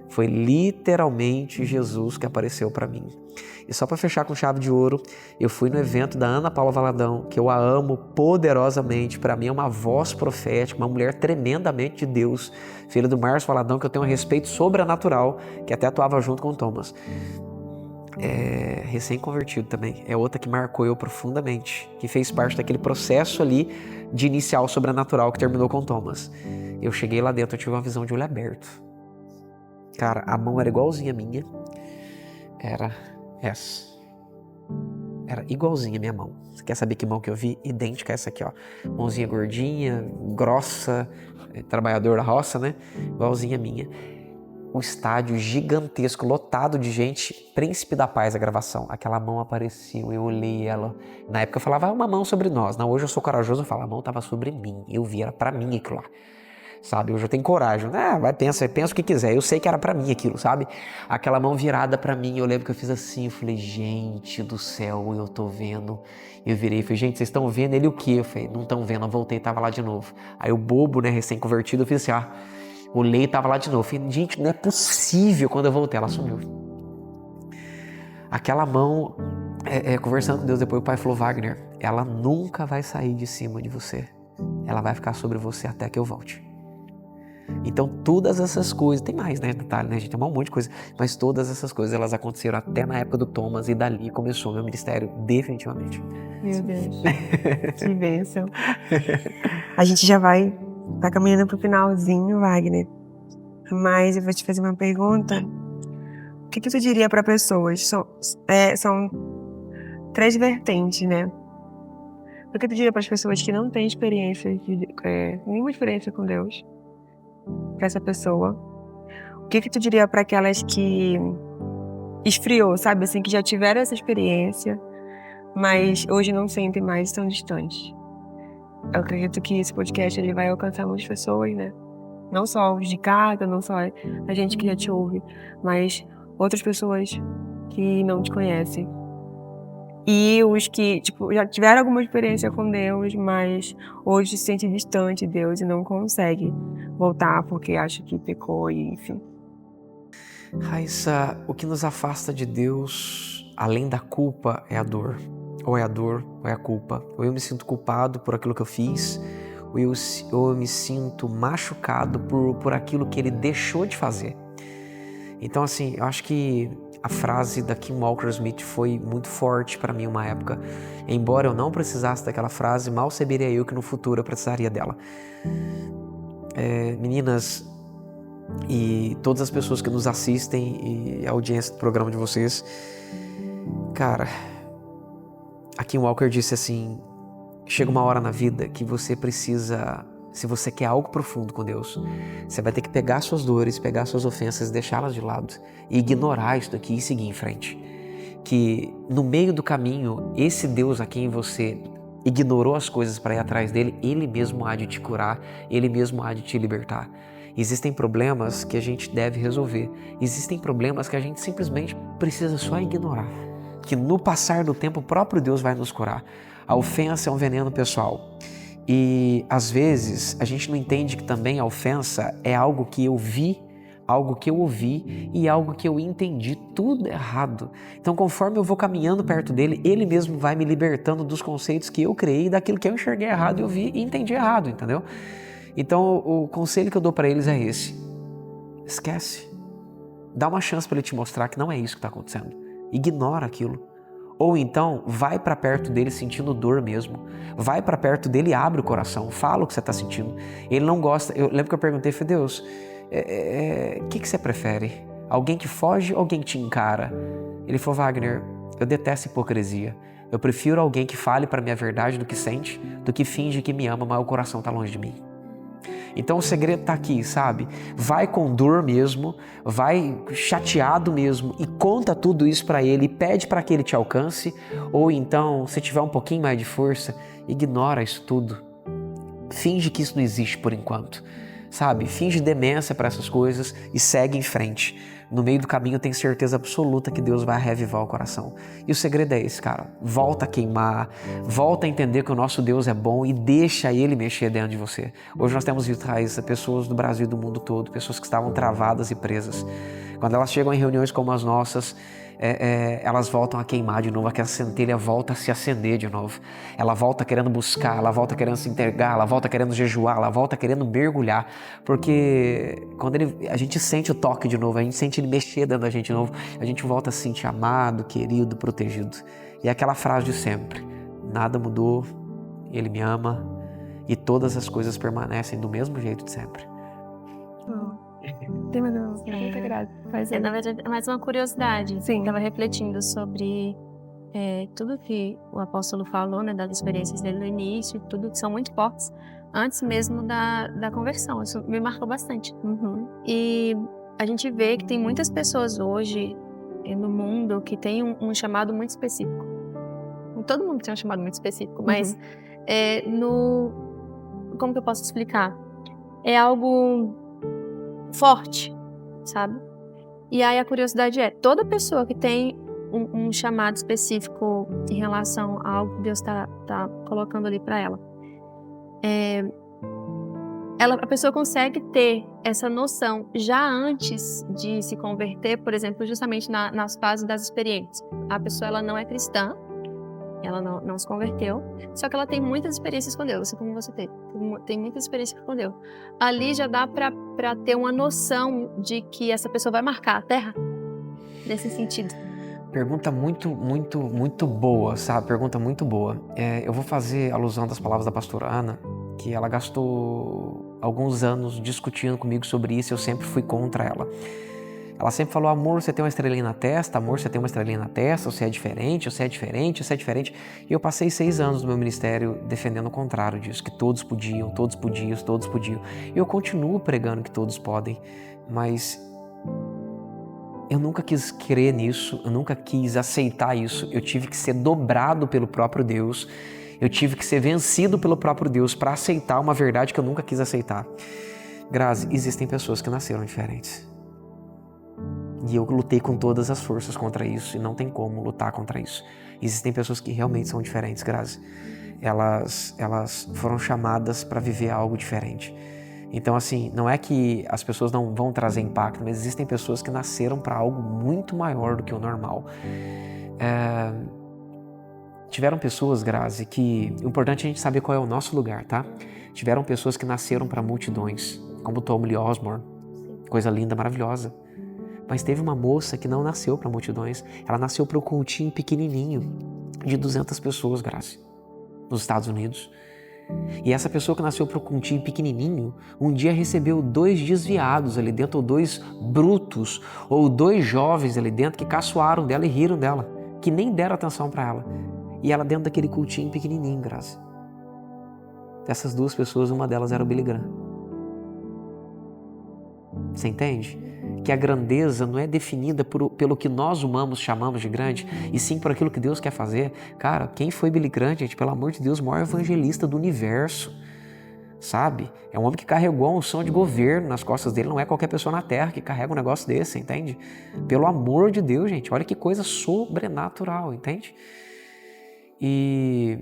Speaker 3: Foi literalmente Jesus que apareceu pra mim. E só pra fechar com chave de ouro, eu fui no evento da Ana Paula Valadão, que eu a amo poderosamente. Pra mim é uma voz profética, uma mulher tremendamente de Deus, filha do Márcio Valadão, que eu tenho um respeito sobrenatural, que até atuava junto com o Thomas. Recém-convertido também. É outra que marcou eu profundamente, que fez parte daquele processo ali de inicial sobrenatural que terminou com o Thomas. Eu cheguei lá dentro, eu tive uma visão de olho aberto. Cara, a mão era igualzinha a minha. Era essa. Era igualzinha a minha mão. Você quer saber que mão que eu vi? Idêntica a essa aqui, ó. Mãozinha gordinha, grossa, trabalhador da roça, né? Igualzinha a minha. Um estádio gigantesco, lotado de gente, Príncipe da Paz, a gravação. Aquela mão apareceu, eu olhei ela. Na época eu falava, uma mão sobre nós. Não, hoje eu sou corajoso, eu falo, a mão estava sobre mim. Eu vi, era pra mim aquilo lá. Sabe, hoje eu tenho coragem. Pensa o que quiser. Eu sei que era pra mim aquilo, sabe? Aquela mão virada pra mim, eu lembro que eu fiz assim, eu falei, gente do céu, eu tô vendo. Eu virei e falei, gente, vocês estão vendo ele o quê? Eu falei, não estão vendo, eu voltei e tava lá de novo. Aí o bobo, né, recém-convertido, eu fiz assim, olhei e tava lá de novo. Falei, gente, não é possível. Quando eu voltei, ela sumiu. Aquela mão, conversando com Deus, depois o pai falou, Wagner, ela nunca vai sair de cima de você. Ela vai ficar sobre você até que eu volte. Então todas essas coisas, tem mais, né, detalhe, né, a gente tem um monte de coisa, mas todas essas coisas, elas aconteceram até na época do Thomas e dali começou meu ministério definitivamente.
Speaker 1: Meu Deus, que bênção. A gente já vai caminhando pro finalzinho, Wagner, mas eu vou te fazer uma pergunta. O que tu diria para pessoas? São 3 vertentes, né? O que tu diria para as pessoas que não têm nenhuma experiência com Deus? Para essa pessoa, o que tu diria para aquelas que esfriou, sabe, assim, que já tiveram essa experiência, mas hoje não sentem mais, estão distantes? Eu acredito que esse podcast ele vai alcançar muitas pessoas, né? Não só os de casa, não só a gente que já te ouve, mas outras pessoas que não te conhecem. E os que, já tiveram alguma experiência com Deus, mas hoje se sente distante de Deus e não consegue voltar porque acha que pecou e enfim.
Speaker 3: Raíssa, o que nos afasta de Deus, além da culpa, é a dor. Ou é a dor, ou é a culpa. Ou eu me sinto culpado por aquilo que eu fiz, ou eu me sinto machucado por aquilo que ele deixou de fazer. Então, assim, eu acho que a frase da Kim Walker Smith foi muito forte para mim uma época. Embora eu não precisasse daquela frase, mal saberia eu que no futuro eu precisaria dela. Meninas, e todas as pessoas que nos assistem e a audiência do programa de vocês. Cara, a Kim Walker disse assim, chega uma hora na vida que você precisa, se você quer algo profundo com Deus, você vai ter que pegar suas dores, pegar suas ofensas, deixá-las de lado e ignorar isso daqui e seguir em frente. Que no meio do caminho, esse Deus a quem você ignorou as coisas para ir atrás dele, Ele mesmo há de te curar, Ele mesmo há de te libertar. Existem problemas que a gente deve resolver, existem problemas que a gente simplesmente precisa só ignorar. Que no passar do tempo o próprio Deus vai nos curar. A ofensa é um veneno pessoal. E às vezes a gente não entende que também a ofensa é algo que eu vi, algo que eu ouvi e algo que eu entendi tudo errado. Então conforme eu vou caminhando perto dele, ele mesmo vai me libertando dos conceitos que eu criei, daquilo que eu enxerguei errado, eu vi e entendi errado, entendeu? Então o conselho que eu dou para eles é esse: esquece. Dá uma chance para ele te mostrar que não é isso que está acontecendo. Ignora aquilo. Ou então, vai para perto dele sentindo dor mesmo. Vai para perto dele e abre o coração. Fala o que você está sentindo. Ele não gosta. Eu lembro que eu perguntei, falei, Deus, o que você prefere? Alguém que foge ou alguém que te encara? Ele falou, Wagner, eu detesto hipocrisia. Eu prefiro alguém que fale para mim a verdade do que sente, do que finge que me ama, mas o coração está longe de mim. Então o segredo está aqui, sabe? Vai com dor mesmo, vai chateado mesmo e conta tudo isso para ele, pede para que ele te alcance, ou então, se tiver um pouquinho mais de força, ignora isso tudo. Finge que isso não existe por enquanto, sabe? Finge demência para essas coisas e segue em frente. No meio do caminho tem certeza absoluta que Deus vai reavivar o coração. E o segredo é esse, cara. Volta a queimar, volta a entender que o nosso Deus é bom e deixa Ele mexer dentro de você. Hoje nós temos visto, Raíssa, pessoas do Brasil e do mundo todo, pessoas que estavam travadas e presas. Quando elas chegam em reuniões como as nossas, elas voltam a queimar de novo, aquela centelha volta a se acender de novo. Ela volta querendo buscar, ela volta querendo se entregar, ela volta querendo jejuar, ela volta querendo mergulhar, porque quando a gente sente o toque de novo, a gente sente ele mexer dentro da gente de novo, a gente volta a se sentir amado, querido, protegido. E é aquela frase de sempre: nada mudou, Ele me ama e todas as coisas permanecem do mesmo jeito de sempre.
Speaker 1: Tem mais uma muita graça.
Speaker 2: Na verdade, é mais uma curiosidade.
Speaker 1: Sim.
Speaker 2: Eu estava refletindo sobre tudo que o apóstolo falou, né, das experiências dele no início, tudo que são muito fortes, antes mesmo da conversão. Isso me marcou bastante. E a gente vê que tem muitas pessoas hoje no mundo que tem um chamado muito específico. Todo mundo tem um chamado muito específico, mas como que eu posso explicar? É algo forte, sabe? E aí a curiosidade é, toda pessoa que tem um chamado específico em relação a algo que Deus tá colocando ali para ela, a pessoa consegue ter essa noção já antes de se converter, por exemplo, justamente nas fases das experiências. A pessoa ela não é cristã, ela não se converteu, só que ela tem muitas experiências com Deus, assim como você tem muitas experiências com Deus. Ali já dá para ter uma noção de que essa pessoa vai marcar a terra, nesse sentido.
Speaker 3: Pergunta muito boa, sabe? Pergunta muito boa. Eu vou fazer alusão das palavras da pastora Ana, que ela gastou alguns anos discutindo comigo sobre isso e eu sempre fui contra ela. Ela sempre falou, amor, você tem uma estrelinha na testa, amor, você tem uma estrelinha na testa, você é diferente, você é diferente, você é diferente. E eu passei 6 anos no meu ministério defendendo o contrário disso, que todos podiam. E eu continuo pregando que todos podem, mas eu nunca quis crer nisso, eu nunca quis aceitar isso. Eu tive que ser dobrado pelo próprio Deus, eu tive que ser vencido pelo próprio Deus para aceitar uma verdade que eu nunca quis aceitar. Grazi, existem pessoas que nasceram diferentes. E eu lutei com todas as forças contra isso e não tem como lutar contra isso. Existem pessoas que realmente são diferentes, Grazi. Elas foram chamadas para viver algo diferente. Então, assim, não é que as pessoas não vão trazer impacto, mas existem pessoas que nasceram para algo muito maior do que o normal. Tiveram pessoas, Grazi, que... O importante é a gente saber qual é o nosso lugar, tá? Tiveram pessoas que nasceram para multidões, como Tommy Lee Osborne. Coisa linda, maravilhosa. Mas teve uma moça que não nasceu para multidões. Ela nasceu para um cultinho pequenininho, de 200 pessoas, Grazi, nos Estados Unidos. E essa pessoa que nasceu para o cultinho pequenininho, um dia recebeu 2 desviados ali dentro, ou 2 brutos, ou 2 jovens ali dentro que caçoaram dela e riram dela, que nem deram atenção para ela. E ela dentro daquele cultinho pequenininho, Grazi. Dessas 2 pessoas, uma delas era o Billy Graham. Você entende? Que a grandeza não é definida pelo que nós humanos chamamos de grande, e sim por aquilo que Deus quer fazer. Cara, quem foi Billy Graham, gente? Pelo amor de Deus, o maior evangelista do universo, sabe? É um homem que carregou a unção de governo nas costas dele, não é qualquer pessoa na terra que carrega um negócio desse, entende? Pelo amor de Deus, gente, olha que coisa sobrenatural, entende? E...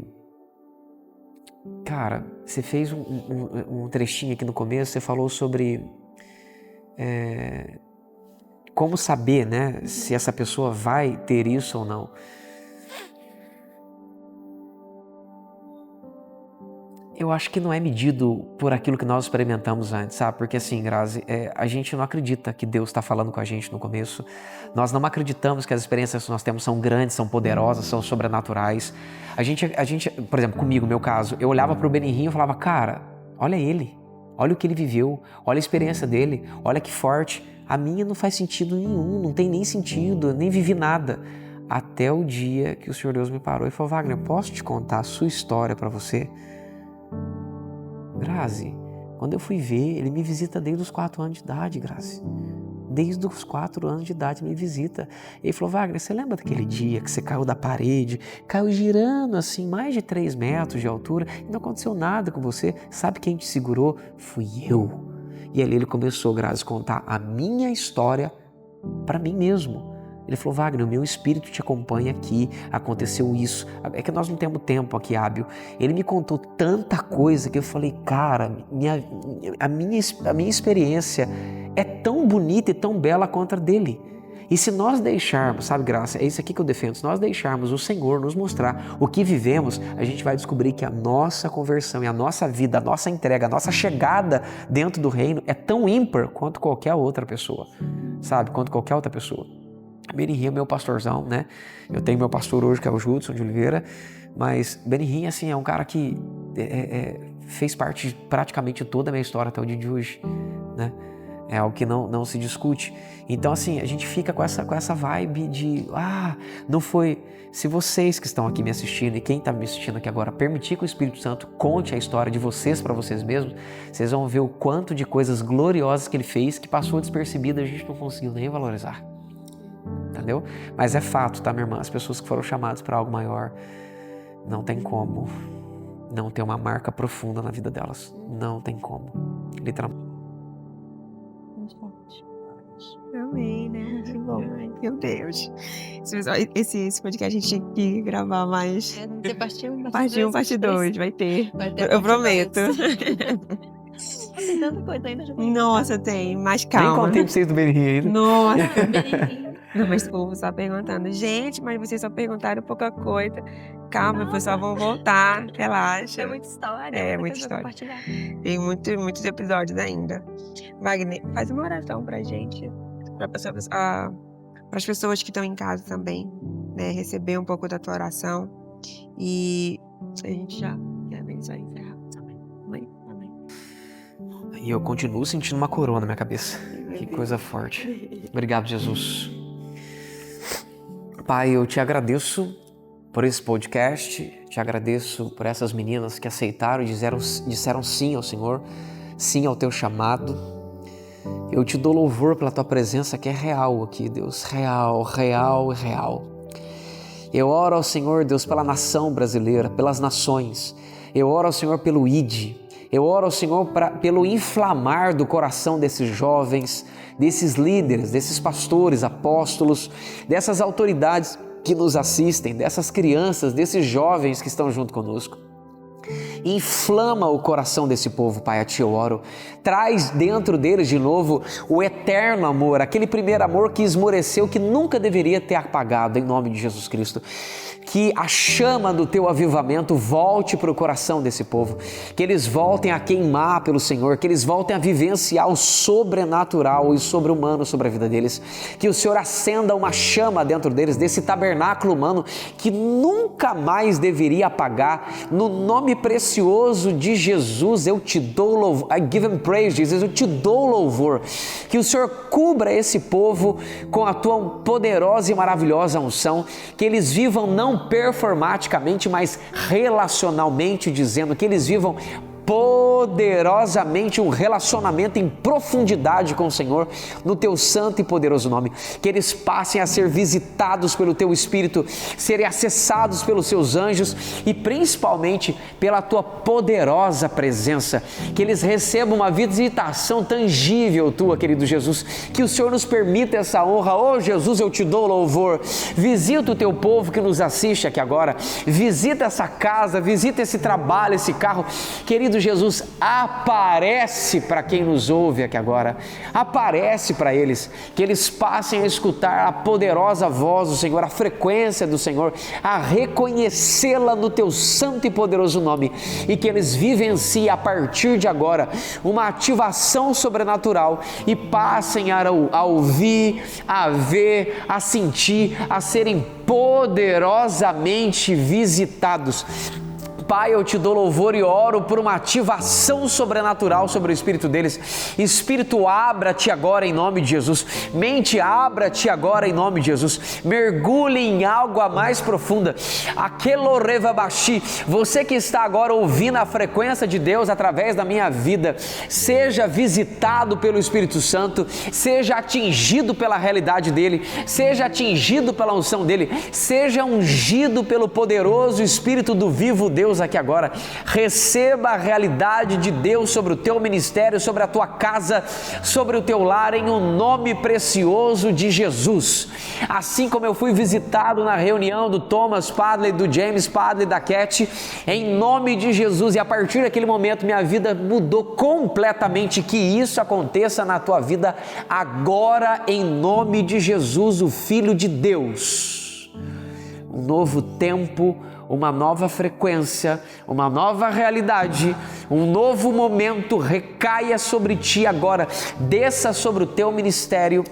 Speaker 3: cara, você fez um trechinho aqui no começo, você falou sobre... como saber, né, se essa pessoa vai ter isso ou não. Eu acho que não é medido por aquilo que nós experimentamos antes, sabe? Porque assim, Grazi, a gente não acredita que Deus está falando com a gente no começo. Nós não acreditamos que as experiências que nós temos são grandes, são poderosas, são sobrenaturais. A gente, por exemplo, comigo, no meu caso, eu olhava para o Benihim e falava, cara, olha ele, olha o que ele viveu, olha a experiência dele, olha que forte. A minha não faz sentido nenhum, não tem nem sentido, eu nem vivi nada. Até o dia que o Senhor Deus me parou e falou, Wagner, posso te contar a sua história para você? Grazi, quando eu fui ver, ele me visita desde os 4 anos de idade, Grazi. Desde os 4 anos de idade me visita. Ele falou, Wagner, você lembra daquele dia que você caiu da parede, caiu girando assim, mais de 3 metros de altura, e não aconteceu nada com você? Sabe quem te segurou? Fui eu. E ali ele começou, Grazi, a contar a minha história para mim mesmo. Ele falou, Wagner, o meu espírito te acompanha aqui, aconteceu isso. É que nós não temos tempo aqui hábil. Ele me contou tanta coisa que eu falei, cara, a minha experiência é tão bonita e tão bela quanto a dele. E se nós deixarmos, sabe, Graça, é isso aqui que eu defendo, se nós deixarmos o Senhor nos mostrar o que vivemos, a gente vai descobrir que a nossa conversão e a nossa vida, a nossa entrega, a nossa chegada dentro do reino é tão ímpar quanto qualquer outra pessoa, sabe, quanto qualquer outra pessoa. Benihim é meu pastorzão, né? Eu tenho meu pastor hoje, que é o Judson de Oliveira, mas Benihim, assim, é um cara que fez parte de praticamente toda a minha história até o dia de hoje, né? É algo que não se discute. Então, assim, a gente fica com essa vibe de, não foi... Se vocês que estão aqui me assistindo e quem está me assistindo aqui agora permitir que o Espírito Santo conte a história de vocês para vocês mesmos, vocês vão ver o quanto de coisas gloriosas que ele fez que passou despercebida e a gente não conseguiu nem valorizar. Entendeu? Mas é fato, tá, minha irmã? As pessoas que foram chamadas para algo maior, não tem como não ter uma marca profunda na vida delas. Não tem como. Literalmente.
Speaker 1: Amém, né? Que bom. Meu Deus. Esse podcast a gente tinha que gravar mais.
Speaker 2: Tem parte 1,
Speaker 1: Parte 1, parte 2. Vai ter. Eu prometo.
Speaker 2: Tem tanta coisa ainda.
Speaker 1: Nossa, tem. Mas calma.
Speaker 3: Nem contei pra vocês do Benihim ainda.
Speaker 1: Nossa. Não, mas o povo só perguntando. Gente, mas vocês só perguntaram pouca coisa. Calma, o pessoal vão voltar. Relaxa.
Speaker 2: É muita história.
Speaker 1: É muita história. Tem muitos episódios ainda. Wagner, faz uma oração pra gente. Para as pessoas que estão em casa também, né? Receber um pouco da tua oração. E a gente já vai encerrar. Amém. Amém.
Speaker 3: E eu continuo sentindo uma coroa na minha cabeça. Que coisa forte. Obrigado, Jesus. Pai, eu te agradeço por esse podcast, te agradeço por essas meninas que aceitaram e disseram sim ao Senhor, sim ao teu chamado. Eu te dou louvor pela tua presença que é real aqui, Deus, real, real e real. Eu oro ao Senhor, Deus, pela nação brasileira, pelas nações. Eu oro ao Senhor pelo ID. Eu oro ao Senhor pelo inflamar do coração desses jovens, desses líderes, desses pastores, apóstolos, dessas autoridades que nos assistem, dessas crianças, desses jovens que estão junto conosco. Inflama o coração desse povo, Pai, a Ti eu oro. Traz dentro deles de novo o eterno amor, aquele primeiro amor que esmoreceu, que nunca deveria ter apagado, em nome de Jesus Cristo. Que a chama do Teu avivamento volte para o coração desse povo, que eles voltem a queimar pelo Senhor, que eles voltem a vivenciar o sobrenatural e sobre-humano sobre a vida deles, que o Senhor acenda uma chama dentro deles, desse tabernáculo humano que nunca mais deveria apagar, no nome precioso precioso de Jesus, eu te dou louvor. I give him praise, Jesus, eu te dou louvor. Que o Senhor cubra esse povo com a tua poderosa e maravilhosa unção, que eles vivam não performaticamente, mas relacionalmente, dizendo que eles vivam poderosamente um relacionamento em profundidade com o Senhor, no teu santo e poderoso nome. Que eles passem a ser visitados pelo teu Espírito, serem acessados pelos seus anjos e principalmente pela tua poderosa presença. Que eles recebam uma visitação tangível tua, querido Jesus. Que o Senhor nos permita essa honra. Oh Jesus, eu te dou louvor. Visita o teu povo que nos assiste aqui agora. Visita essa casa, visita esse trabalho, esse carro. Querido Jesus, aparece para quem nos ouve aqui agora, aparece para eles, que eles passem a escutar a poderosa voz do Senhor, a frequência do Senhor, a reconhecê-la no teu santo e poderoso nome, e que eles vivenciem a partir de agora uma ativação sobrenatural e passem a ouvir, a ver, a sentir, a serem poderosamente visitados. Pai, eu te dou louvor e oro por uma ativação sobrenatural sobre o espírito deles. Espírito, abra-te agora em nome de Jesus. Mente, abra-te agora em nome de Jesus. Mergulhe em água mais profunda. Aquelo revabaxi, você que está agora ouvindo a frequência de Deus através da minha vida, seja visitado pelo Espírito Santo, seja atingido pela realidade dele, seja atingido pela unção dele, seja ungido pelo poderoso Espírito do vivo Deus aqui agora. Receba a realidade de Deus sobre o teu ministério, sobre a tua casa, sobre o teu lar, em um nome precioso de Jesus. Assim como eu fui visitado na reunião do Thomas Padley, do James Padley, da Cat, em nome de Jesus, e a partir daquele momento minha vida mudou completamente. Que isso aconteça na tua vida agora, em nome de Jesus, o Filho de Deus. Um novo tempo, uma nova frequência, uma nova realidade, um novo momento recaia sobre ti agora, desça sobre o teu ministério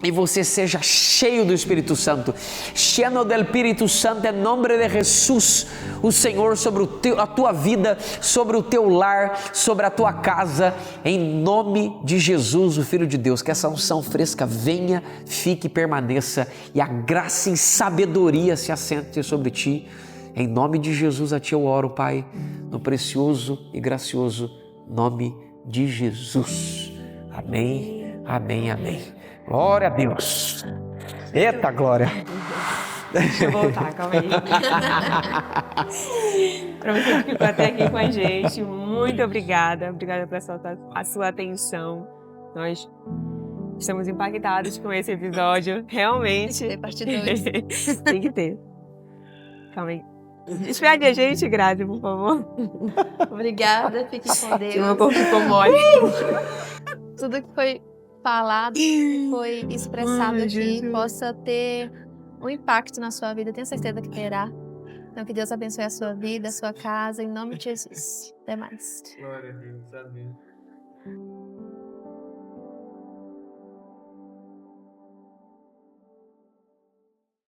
Speaker 3: e você seja cheio do Espírito Santo, lleno del Espírito Santo, em nome de Jesus, o Senhor sobre a tua vida, sobre o teu lar, sobre a tua casa, em nome de Jesus, o Filho de Deus. Que essa unção fresca venha, fique e permaneça, e a graça e sabedoria se assente sobre ti. Em nome de Jesus a ti eu oro, Pai, no precioso e gracioso nome de Jesus. Amém, amém, amém. Glória a Deus. Eita glória.
Speaker 1: Deixa eu voltar, calma aí. Para você que ficou até aqui com a gente, muito obrigada. Obrigada pela sua atenção. Nós estamos impactados com esse episódio. Realmente.
Speaker 2: Tem que ter parte 2.
Speaker 1: Tem que ter. Calma aí. Despede a gente, Grazi, por favor.
Speaker 2: Obrigada, fique com Deus.
Speaker 1: Meu corpo ficou mole.
Speaker 2: Tudo que foi falado, que foi expressado
Speaker 1: Ai,
Speaker 2: aqui,
Speaker 1: Jesus.
Speaker 2: possa ter um impacto na sua vida. Tenho certeza que terá. Então, que Deus abençoe a sua vida, a sua casa, em nome de Jesus. Até mais.
Speaker 3: Glória a Deus, amém.